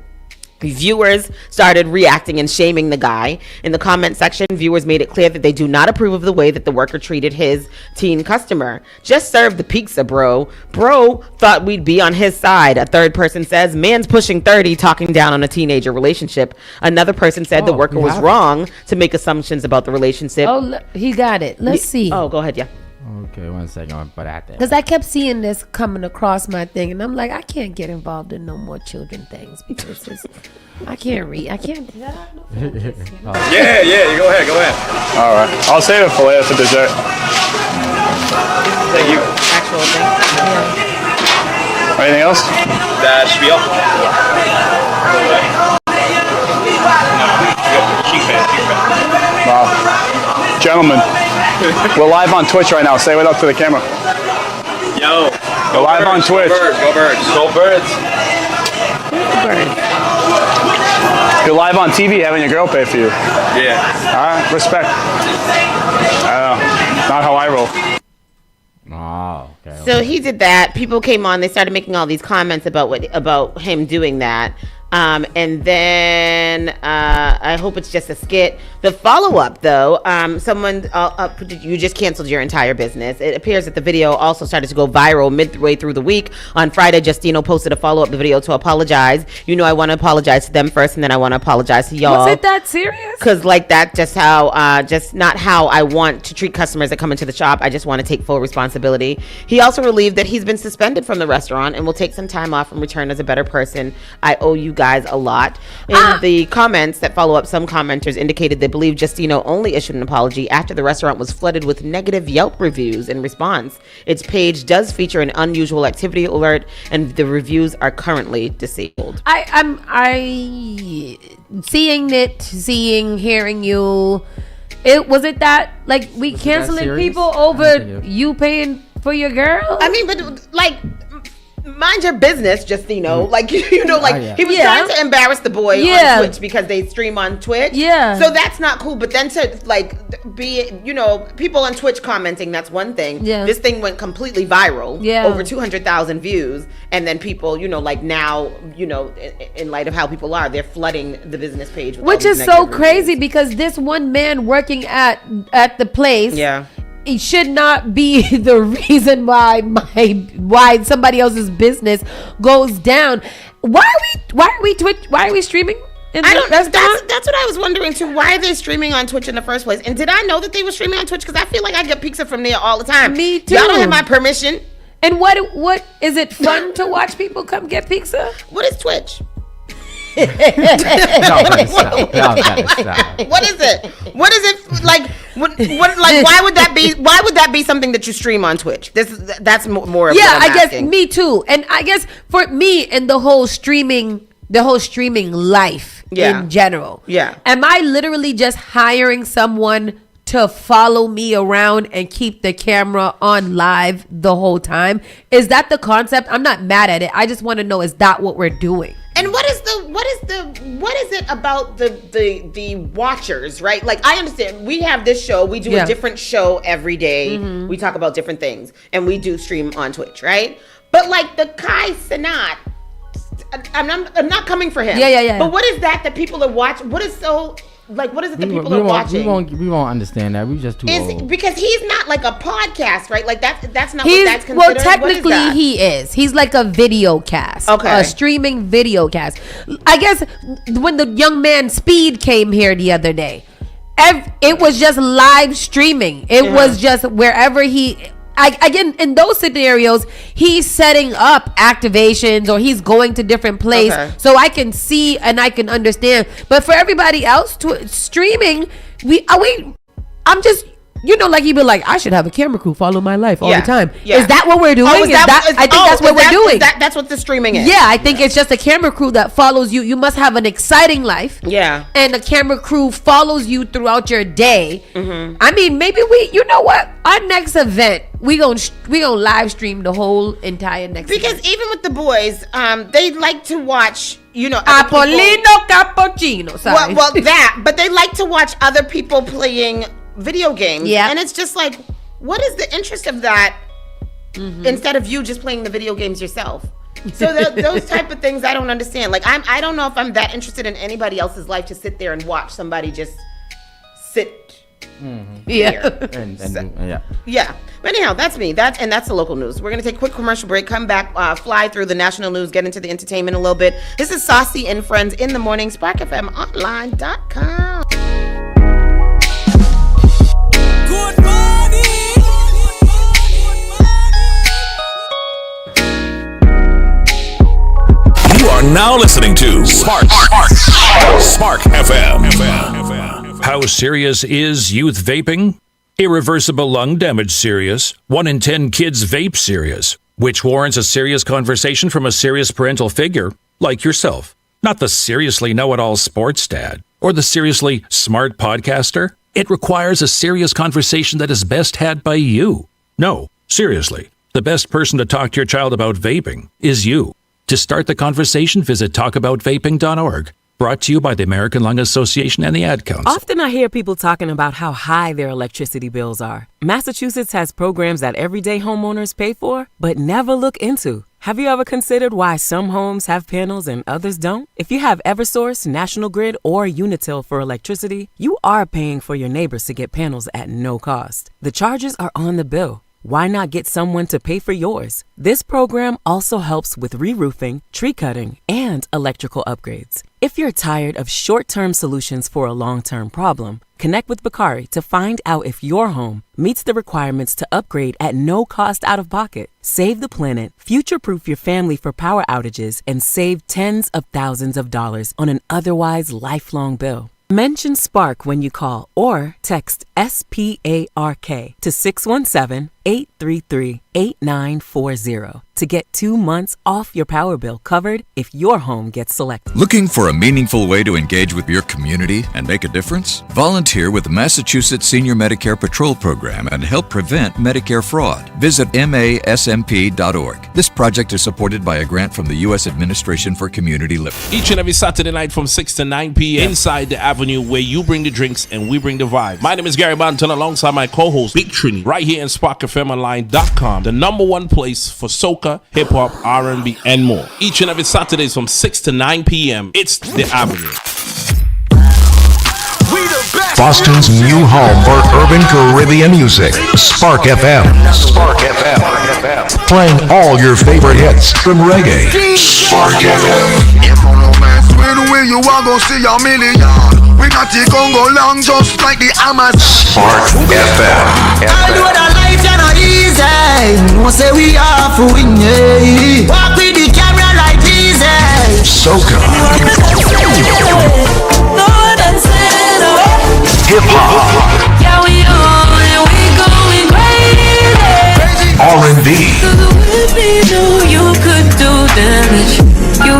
Viewers started reacting and shaming the guy. In the comment section, viewers made it clear that they do not approve of the way that the worker treated his teen customer. "Just serve the pizza, bro. Bro thought we'd be on his side," a third person says. "Man's pushing 30, talking down on a teenager relationship." Another person said the worker was wrong to make assumptions about the relationship. Oh, he got it. Let's see. Oh, go ahead, yeah. Okay, 1 second. I'm put out there. Because I kept seeing this coming across my thing, and I'm like, I can't get involved in no more children things because I can't read. I can't. Yeah, go ahead. All right, I'll save it for later for dessert. Thank you. Actual thing. Yeah. Anything else? That should be all. Wow. Gentlemen, we're live on Twitch right now. Say what up to the camera. Yo. We're live on Twitch. Go birds. Go birds. You're live on TV having your girl pay for you. Yeah. All right, respect. I don't know. Not how I roll. Oh, okay. So he did that. People came on. They started making all these comments about him doing that. And then I hope it's just a skit. The follow-up, though, someone you just canceled your entire business. It appears that the video also started to go viral midway through the week. On Friday, Justino posted a follow-up video to apologize. You know, I want to apologize to them first, and then I want to apologize to y'all. Was it that serious? Because like that, just not how I want to treat customers that come into the shop. I just want to take full responsibility. He also relieved that he's been suspended from the restaurant and will take some time off and return as a better person. "I owe you guys a lot." In the comments that follow up, some commenters indicated they believe Justino only issued an apology after the restaurant was flooded with negative Yelp reviews in response. Its page does feature an unusual activity alert, and the reviews are currently disabled. I'm hearing you. Was it that like we canceling people over you paying for your girl? I mean, but like, mind your business, Justino. Like, you know, like he was trying to embarrass the boy on Twitch because they stream on Twitch. Yeah. So that's not cool. But then to like be, you know, people on Twitch commenting, that's one thing. Yeah. This thing went completely viral. Yeah. Over 200,000 views. And then people, you know, like now, you know, in light of how people are, they're flooding the business page. With Which is so crazy because this one man working at the place. Yeah. It should not be the reason why somebody else's business goes down. Why are we streaming? I don't. That's what I was wondering too. Why are they streaming on Twitch in the first place? And did I know that they were streaming on Twitch? Because I feel like I get pizza from there all the time. Me too. Y'all don't have my permission. And what is it fun to watch people come get pizza? What is Twitch? Y'all better stop. What is it? What is it like? What like? Why would that be? Why would that be something that you stream on Twitch? That's more of what I'm guess asking. Me too. And I guess for me and the whole streaming life in general. Yeah. Am I literally just hiring someone to follow me around and keep the camera on live the whole time? Is that the concept? I'm not mad at it. I just want to know, is that what we're doing? And what is it about the watchers, right? Like, I understand we have this show, we do a different show every day. We talk about different things, and we do stream on Twitch, right? But like the Kai Cenat, I'm not coming for him. Yeah. But what is that people are watching? What is so like? What is it that people are watching? We won't understand that. We just too old. Because he's not like a podcast, right? Like that's not what that's considered. Well, technically he is. He's like a video cast. Okay. A streaming video cast. I guess when the young man Speed came here the other day, it was just live streaming. It was just wherever he. Again, in those scenarios, he's setting up activations or he's going to different places, so I can see and I can understand. But for everybody else, streaming, I'm just. Like you'd be like, I should have a camera crew follow my life all the time. Yeah. Is that what we're doing? I think that's what we're doing. That's what the streaming is. Yeah, I think it's just a camera crew that follows you. You must have an exciting life. Yeah. And the camera crew follows you throughout your day. Mm-hmm. I mean, maybe you know what? Our next event, we gonna live stream the whole entire next because event. even with the boys, they like to watch, Apollino Cappuccino. Sorry. Well, but they like to watch other people playing video games. Yeah. And it's just like, what is the interest of that instead of you just playing the video games yourself? So those type of things I don't understand. Like I don't know if I'm that interested in anybody else's life to sit there and watch somebody just sit there. Yeah. But anyhow, that's me. That's the local news. We're gonna take a quick commercial break, come back, fly through the national news, get into the entertainment a little bit. This is Saucy and Friends in the Morning, SparkFMOnline.com. You are now listening to Spark FM. How serious is youth vaping? Irreversible lung damage serious. 1 in 10 kids vape serious, which warrants a serious conversation from a serious parental figure like yourself. Not the seriously know-it-all sports dad or the seriously smart podcaster. It requires a serious conversation that is best had by you. No, seriously, the best person to talk to your child about vaping is you. To start the conversation, visit talkaboutvaping.org. Brought to you by the American Lung Association and the Ad Council. Often I hear people talking about how high their electricity bills are. Massachusetts has programs that everyday homeowners pay for, but never look into. Have you ever considered why some homes have panels and others don't? If you have Eversource, National Grid, or Unitil for electricity, you are paying for your neighbors to get panels at no cost. The charges are on the bill. Why not get someone to pay for yours? This program also helps with re-roofing, tree cutting, and electrical upgrades. If you're tired of short-term solutions for a long-term problem, connect with Bakari to find out if your home meets the requirements to upgrade at no cost out of pocket. Save the planet, future-proof your family for power outages, and save tens of thousands of dollars on an otherwise lifelong bill. Mention Spark when you call or text SPARK to 617-833-8940 to get 2 months off your power bill covered if your home gets selected. Looking for a meaningful way to engage with your community and make a difference? Volunteer with the Massachusetts Senior Medicare Patrol Program and help prevent Medicare fraud. Visit masmp.org. This project is supported by a grant from the U.S. Administration for Community Living. Each and every Saturday night from 6 to 9 p.m. inside the Avenue, where you bring the drinks and we bring the vibe. My name is Gary Banton alongside my co-host Big Trini right here in SparkFMOnline.com, the #1 place for soca, hip-hop, R&B, and more. Each and every Saturdays from 6 to 9 p.m. It's the Avenue. Boston's new home for urban Caribbean music. Spark FM. Spark FM. Playing all your favorite hits from reggae. Spark FM. If you no mess with we, you are gonna see a million. We got the Congo long just like the Amazon. Spark FM. I know that life is not easy. No say we are for winning. Walk with the camera like Jesus. Soca. Hip hop. Yeah, we on and we going crazy. R&B. You could do damage. You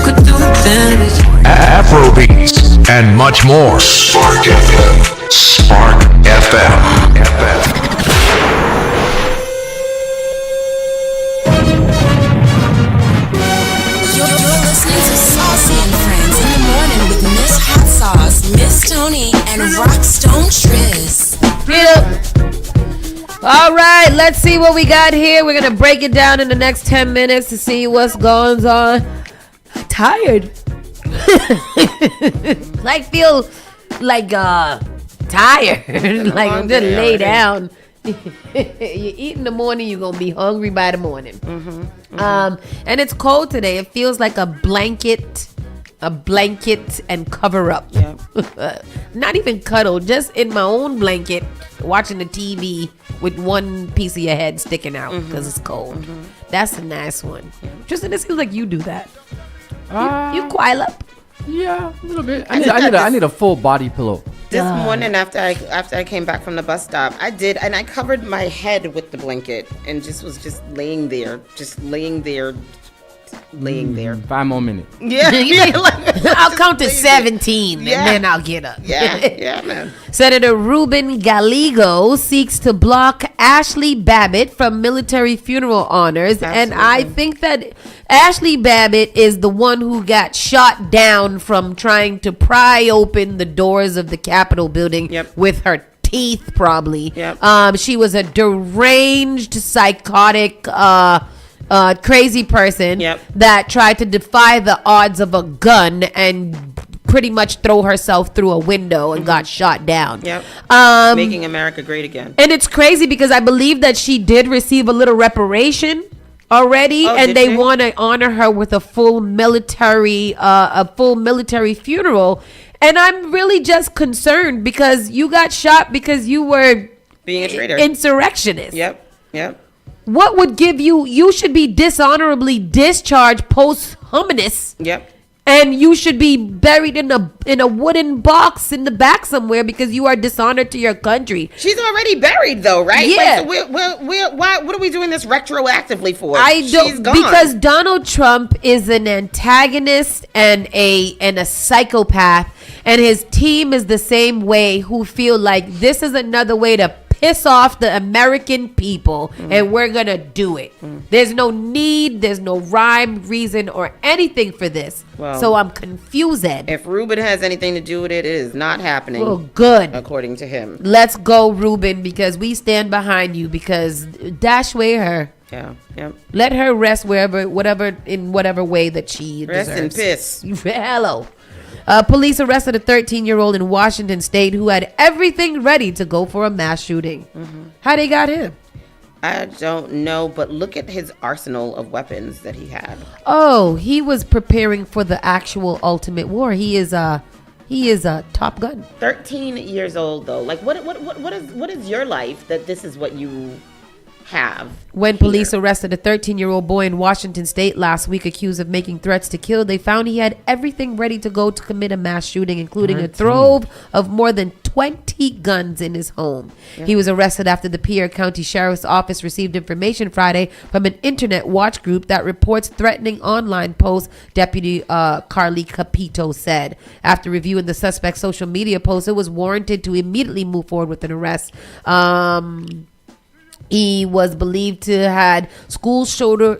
could do damage. Afrobeats and much more. Spark FM. Spark FM. You're listening to Saucy and Friends in the morning with Miss Hot Sauce, Miss Tony, and Rockstone Triz. All right, let's see what we got here. We're going to break it down in the next 10 minutes to see what's going on. Tired. Like, feel like tired. Like, I'm just lay down. You eat in the morning, you're gonna be hungry by the morning. And it's cold today. It feels like a blanket and cover up. Not even cuddle, just in my own blanket, watching the TV with one piece of your head sticking out because it's cold. That's a nice one. Tristan, it seems like you do that. You coil up. Yeah, a little bit. I need a full body pillow. This morning after I came back from the bus stop, I did, and I covered my head with the blanket and was laying there. 5 more minutes. Yeah. I'll count to 17 and then I'll get up. Yeah, man. Senator Ruben Gallego seeks to block Ashley Babbitt from military funeral honors. Absolutely. And I think that Ashley Babbitt is the one who got shot down from trying to pry open the doors of the Capitol building with her teeth, probably. She was a deranged, psychotic, crazy person that tried to defy the odds of a gun and pretty much throw herself through a window and got shot down. Making America great again. And it's crazy because I believe that she did receive a little reparation already, and they want to honor her with a full military funeral. And I'm really just concerned because you got shot because you were being a traitor, insurrectionist. Yep. What would give you should be dishonorably discharged posthumous. And you should be buried in a wooden box in the back somewhere because you are dishonored to your country. She's already buried though, right? Yeah. Like, so why? What are we doing this retroactively for? I don't, because Donald Trump is an antagonist and a psychopath, and his team is the same way, who feel like this is another way to piss off the American people, and we're gonna do it. There's no need, there's no rhyme, reason, or anything for this. Well, so I'm confused. If Ruben has anything to do with it, it is not happening. Well, good. According to him. Let's go, Ruben, because we stand behind you, because dash away her. Let her rest in whatever way that she deserves. Rest in piss. Hello. Police arrested a 13-year-old in Washington State who had everything ready to go for a mass shooting. How they got him? I don't know, but look at his arsenal of weapons that he had. Oh, he was preparing for the actual ultimate war. He is a Top Gun. 13 years old though. Like what is your life that this is what you have? When police arrested a 13-year-old boy in Washington State last week accused of making threats to kill, they found he had everything ready to go to commit a mass shooting, including a trove of more than 20 guns in his home. He was arrested after the Pierre County Sheriff's Office received information Friday from an internet watch group that reports threatening online posts, Deputy Carly Capito said. After reviewing the suspect's social media posts, it was warranted to immediately move forward with an arrest. He was believed to had school shooter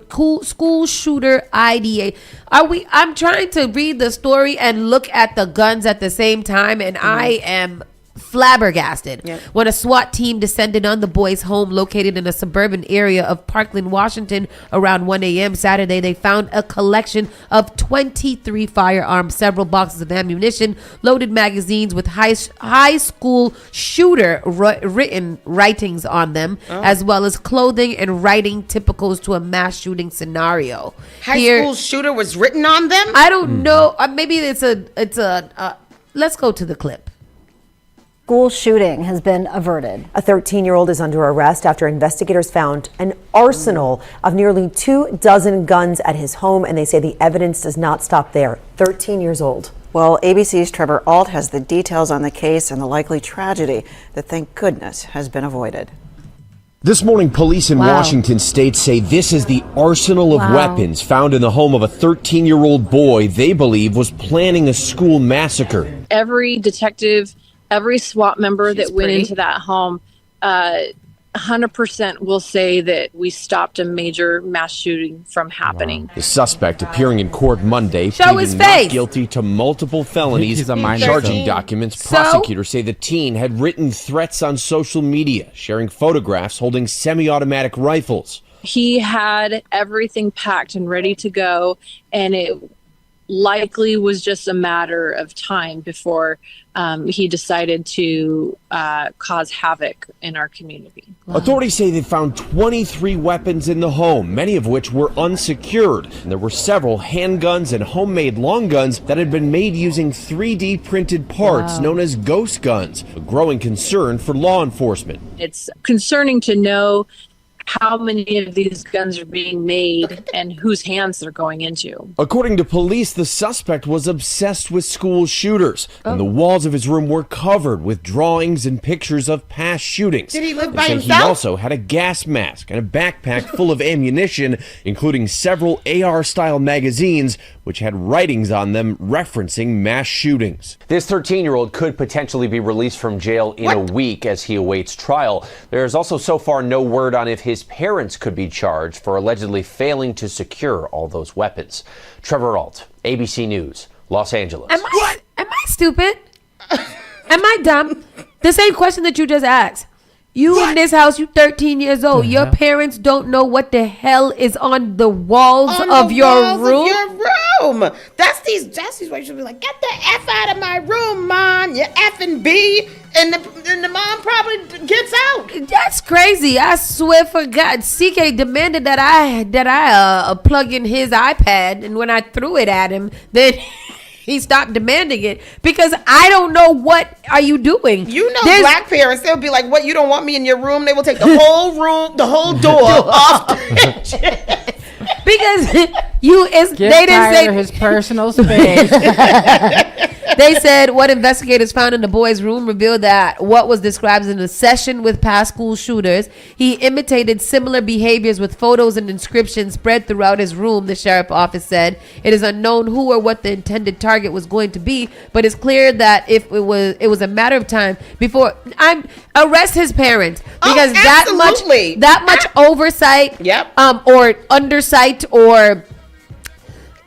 IDA. I'm trying to read the story and look at the guns at the same time, and I am flabbergasted. When a SWAT team descended on the boy's home located in a suburban area of Parkland, Washington around 1 a.m. Saturday, they found a collection of 23 firearms, several boxes of ammunition, loaded magazines with high school shooter writings on them, as well as clothing and writing typicals to a mass shooting scenario. High school shooter was written on them? I don't know. Maybe it's a let's go to the clip. School shooting has been averted. A 13-year-old is under arrest after investigators found an arsenal of nearly 24 guns at his home, and they say the evidence does not stop there. 13 years old. Well, ABC's Trevor Alt has the details on the case and the likely tragedy that, thank goodness, has been avoided. This morning, police in Washington state say this is the arsenal of weapons found in the home of a 13-year-old boy they believe was planning a school massacre. Every detective, every SWAT member that went into that home 100% will say that we stopped a major mass shooting from happening. The suspect appearing in court Monday Show his pleaded not face. guilty to multiple felonies. He's a minor, Charging so- documents, So? prosecutors say the teen had written threats on social media, sharing photographs holding semi-automatic rifles. He had everything packed and ready to go, and it likely was just a matter of time before he decided to cause havoc in our community. Authorities say they found 23 weapons in the home, many of which were unsecured. And there were several handguns and homemade long guns that had been made using 3D printed parts known as ghost guns, a growing concern for law enforcement. It's concerning to know how many of these guns are being made and whose hands they're going into. According to police, the suspect was obsessed with school shooters, and the walls of his room were covered with drawings and pictures of past shootings. Did he live They by say himself? He also had a gas mask and a backpack full of ammunition, including several AR-style magazines, which had writings on them referencing mass shootings. This 13-year-old could potentially be released from jail in a week as he awaits trial. There's also so far no word on if his parents could be charged for allegedly failing to secure all those weapons. Trevor Ault, ABC News, Los Angeles. Am I stupid? Am I dumb? The same question that you just asked. You in this house, you 13 years old. Your parents don't know what the hell is on the walls of your room? That's these where you should be like, get the F out of my room, Mom. You effing B. And the mom probably gets out. That's crazy. I swear for God, CK demanded that I plug in his iPad, and when I threw it at him, then he stopped demanding it because I don't know what are you doing. You know, black parents, they'll be like, what, you don't want me in your room? They will take the whole room, the whole door off the because They didn't say his personal space. They said what investigators found in the boy's room revealed that what was described as an obsession with past school shooters. He imitated similar behaviors with photos and inscriptions spread throughout his room, the sheriff office said. It is unknown who or what the intended target was going to be, but it's clear that if it was a matter of time before arrest his parents because that much oversight, or undersight, or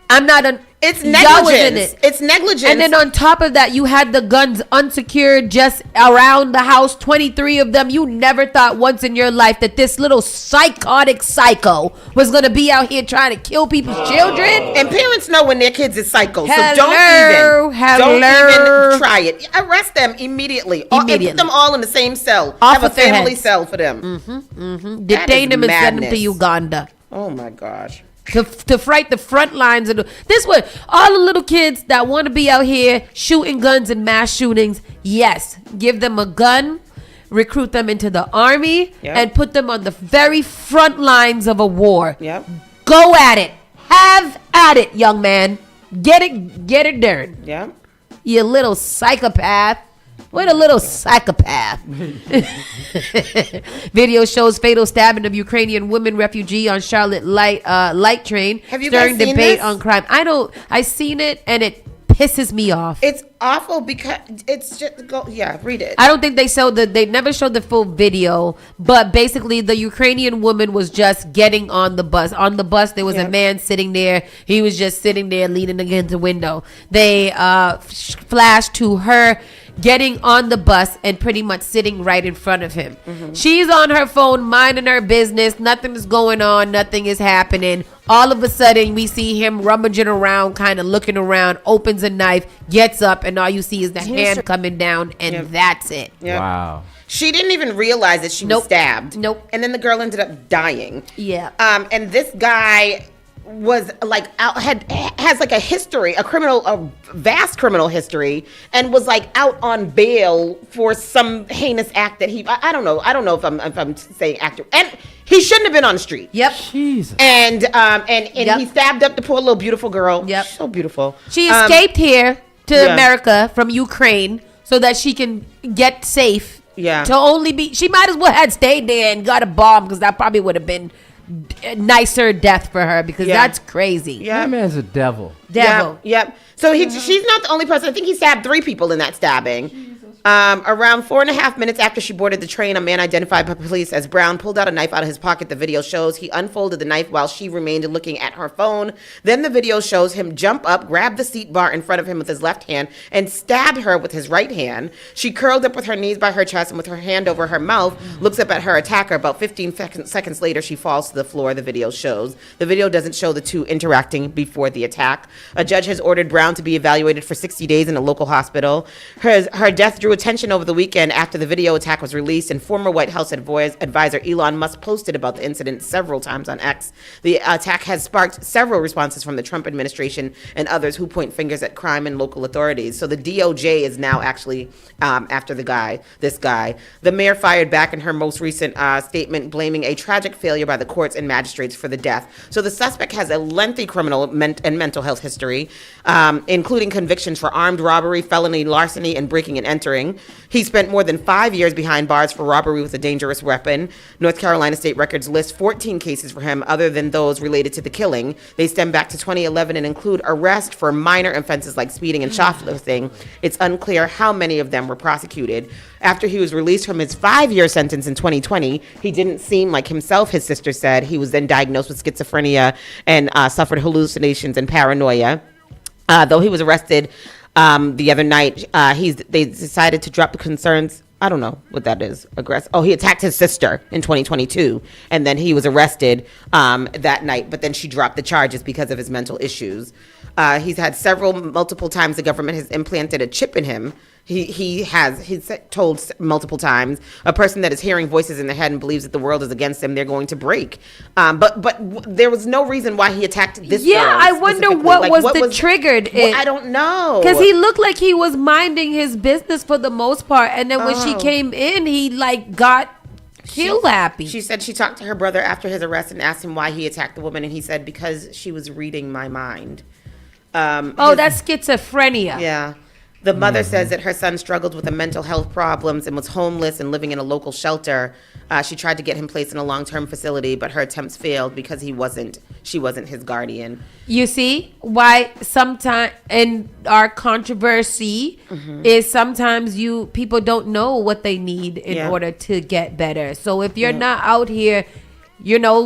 I'm not an. It's negligence. It's negligence. And then on top of that, you had the guns unsecured just around the house, 23 of them. You never thought once in your life that this little psychotic psycho was going to be out here trying to kill people's children. And parents know when their kids is psycho. So Hello. don't even try it. Arrest them immediately. And put them all in the same cell. Have a family cell for them. Detain them and send them to Uganda. Oh my gosh. To fright the front lines of this way, all the little kids that want to be out here shooting guns and mass shootings. Yes, give them a gun, recruit them into the army, and put them on the very front lines of a war. Go at it, have at it, young man. Get it done. Yeah, you little psychopath. What a little psychopath. Video shows fatal stabbing of Ukrainian woman refugee on Charlotte light train. Have you guys seen debate this? on crime. I seen it and it pisses me off. It's awful because it's just read it. I don't think they never showed the full video, but basically the Ukrainian woman was just getting on the bus. On the bus there was a man sitting there. He was just sitting there leaning against the window. They flashed to her getting on the bus and pretty much sitting right in front of him. She's on her phone minding her business. Nothing is going on. Nothing is happening. All of a sudden we see him rummaging around, kind of looking around, opens a knife, gets up, and all you see is the hand coming down, and that's it. Wow. She didn't even realize that she was stabbed. And then the girl ended up dying. Yeah. And this guy was like has like a history, a vast criminal history, and was like out on bail for some heinous act that I don't know if I'm saying actor, and he shouldn't have been on the street. Yep. Jesus. And he stabbed up the poor little beautiful girl. Yep. So beautiful. She escaped here to America from Ukraine so that she can get safe. Yeah. She might as well had stayed there and got a bomb, because that probably would have been a nicer death for her, because that's crazy. Yeah. That man's a devil. Yep. So she's not the only person. I think he stabbed 3 people in that stabbing. Around 4.5 minutes after she boarded the train, a man identified by police as Brown pulled out a knife out of his pocket. The video shows he unfolded the knife while she remained looking at her phone. Then the video shows him jump up, grab the seat bar in front of him with his left hand, and stabbed her with his right hand. She curled up with her knees by her chest and with her hand over her mouth, looks up at her attacker. About 15 seconds later, she falls to the floor, the video shows. The video doesn't show the two interacting before the attack. A judge has ordered Brown to be evaluated for 60 days in a local hospital. Her death drew attention over the weekend after the video attack was released, and former White House advisor Elon Musk posted about the incident several times on X. The attack has sparked several responses from the Trump administration and others who point fingers at crime and local authorities. So the DOJ is now actually after this guy. The mayor fired back in her most recent statement, blaming a tragic failure by the courts and magistrates for the death. So the suspect has a lengthy criminal and mental health history, including convictions for armed robbery, felony larceny, and breaking and entering. He spent more than 5 years behind bars for robbery with a dangerous weapon. North Carolina state records list 14 cases for him other than those related to the killing. They stem back to 2011 and include arrest for minor offenses like speeding and shoplifting. It's unclear how many of them were prosecuted. After he was released from his 5-year sentence in 2020, he didn't seem like himself, his sister said. He was then diagnosed with schizophrenia and suffered hallucinations and paranoia. Though he was arrested the other night, they decided to drop the concerns. I don't know what that is. He attacked his sister in 2022, and then he was arrested that night, but then she dropped the charges because of his mental issues. He's had multiple times the government has implanted a chip in him. He's told multiple times, a person that is hearing voices in their head and believes that the world is against them, they're going to break. But there was no reason why he attacked this girl. Yeah, I wonder what triggered it. I don't know. Because he looked like he was minding his business for the most part. And then when she came in, he got kill happy. She said she talked to her brother after his arrest and asked him why he attacked the woman. And he said, because she was reading my mind. That's schizophrenia. Yeah. The mother says that her son struggled with mental health problems and was homeless and living in a local shelter. She tried to get him placed in a long-term facility, but her attempts failed because she wasn't his guardian. You see why sometimes in our controversy is sometimes people don't know what they need in order to get better. So if you're not out here,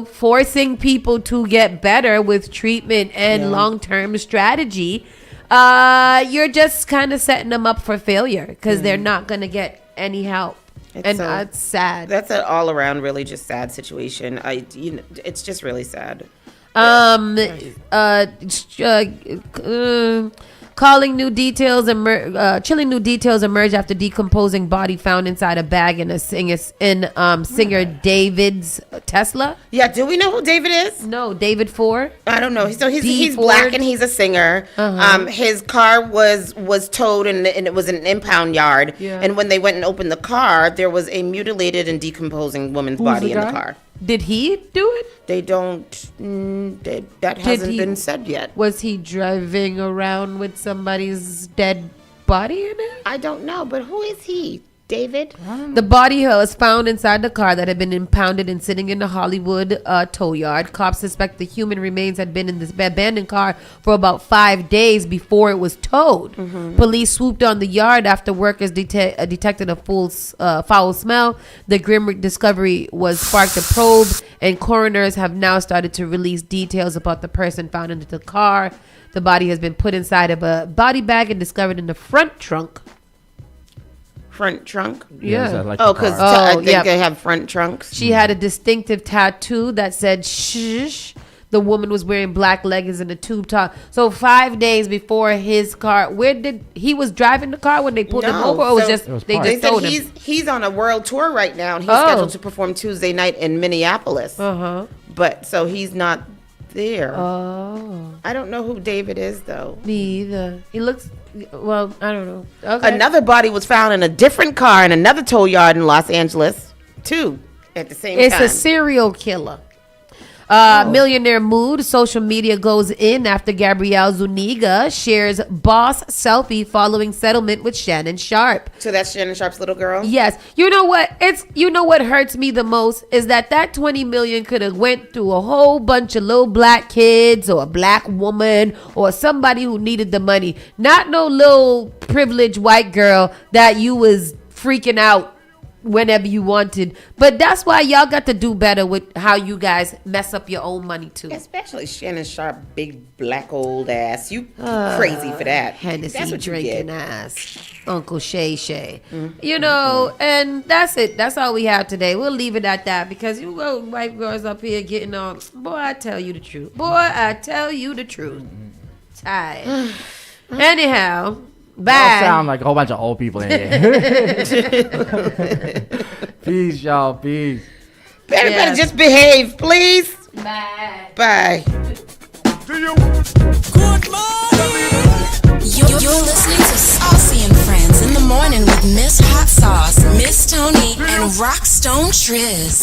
forcing people to get better with treatment and long-term strategy, you're just kind of setting them up for failure because they're not going to get any help. That's sad. That's an all-around really just sad situation. It's just really sad. Chilling new details emerge after decomposing body found inside a bag in singer David's Tesla. Yeah, do we know who David is? No, David Ford. I don't know. So he's black and he's a singer. His car was towed and it was an impound yard. Yeah. And when they went and opened the car, there was a mutilated and decomposing woman's body in the car. Did he do it? They don't. That hasn't been said yet. Was he driving around with somebody's dead body in it? I don't know, but who is he? David? The body was found inside the car that had been impounded and sitting in the Hollywood tow yard. Cops suspect the human remains had been in this abandoned car for about 5 days before it was towed. Police swooped on the yard after workers detected a foul smell. The grim discovery sparked a probe, and coroners have now started to release details about the person found in the car. The body has been put inside of a body bag and discovered in the front trunk. Front trunk? Yeah. Because I think they have front trunks. She had a distinctive tattoo that said "shh." The woman was wearing black leggings and a tube top. So 5 days before his car, he was driving the car when they pulled him over, or they just told him? He's on a world tour right now, and he's scheduled to perform Tuesday night in Minneapolis. But so he's not there. I don't know who David is though. Me either. He looks. Well, I don't know. Okay. Another body was found in a different car in another tow yard in Los Angeles, too, at the same time. It's a serial killer. Millionaire mood. Social media goes in after Gabrielle Zuniga shares boss selfie following settlement with Shannon Sharp. So that's Shannon Sharp's little girl? Yes. You know what hurts me the most is that 20 million could have went through a whole bunch of little black kids or a black woman or somebody who needed the money. Not no little privileged white girl that you was freaking out whenever you wanted. But that's why y'all got to do better with how you guys mess up your own money too. Especially Shannon Sharp, big black old ass. You crazy for that. Hennessy That's what you drinking get. ass. Uncle Shay Shay. You know, and that's it. That's all we have today. We'll leave it at that because you go white girls up here getting on. Boy, I tell you the truth. Tired. Anyhow, bye. Y'all sound like a whole bunch of old people in here. Peace, y'all. Peace. Everybody just behave, please. Bye. Bye. You're listening to Saucy and Friends in the morning with Miss Hot Sauce, Miss Tony, and Rockstone Triz.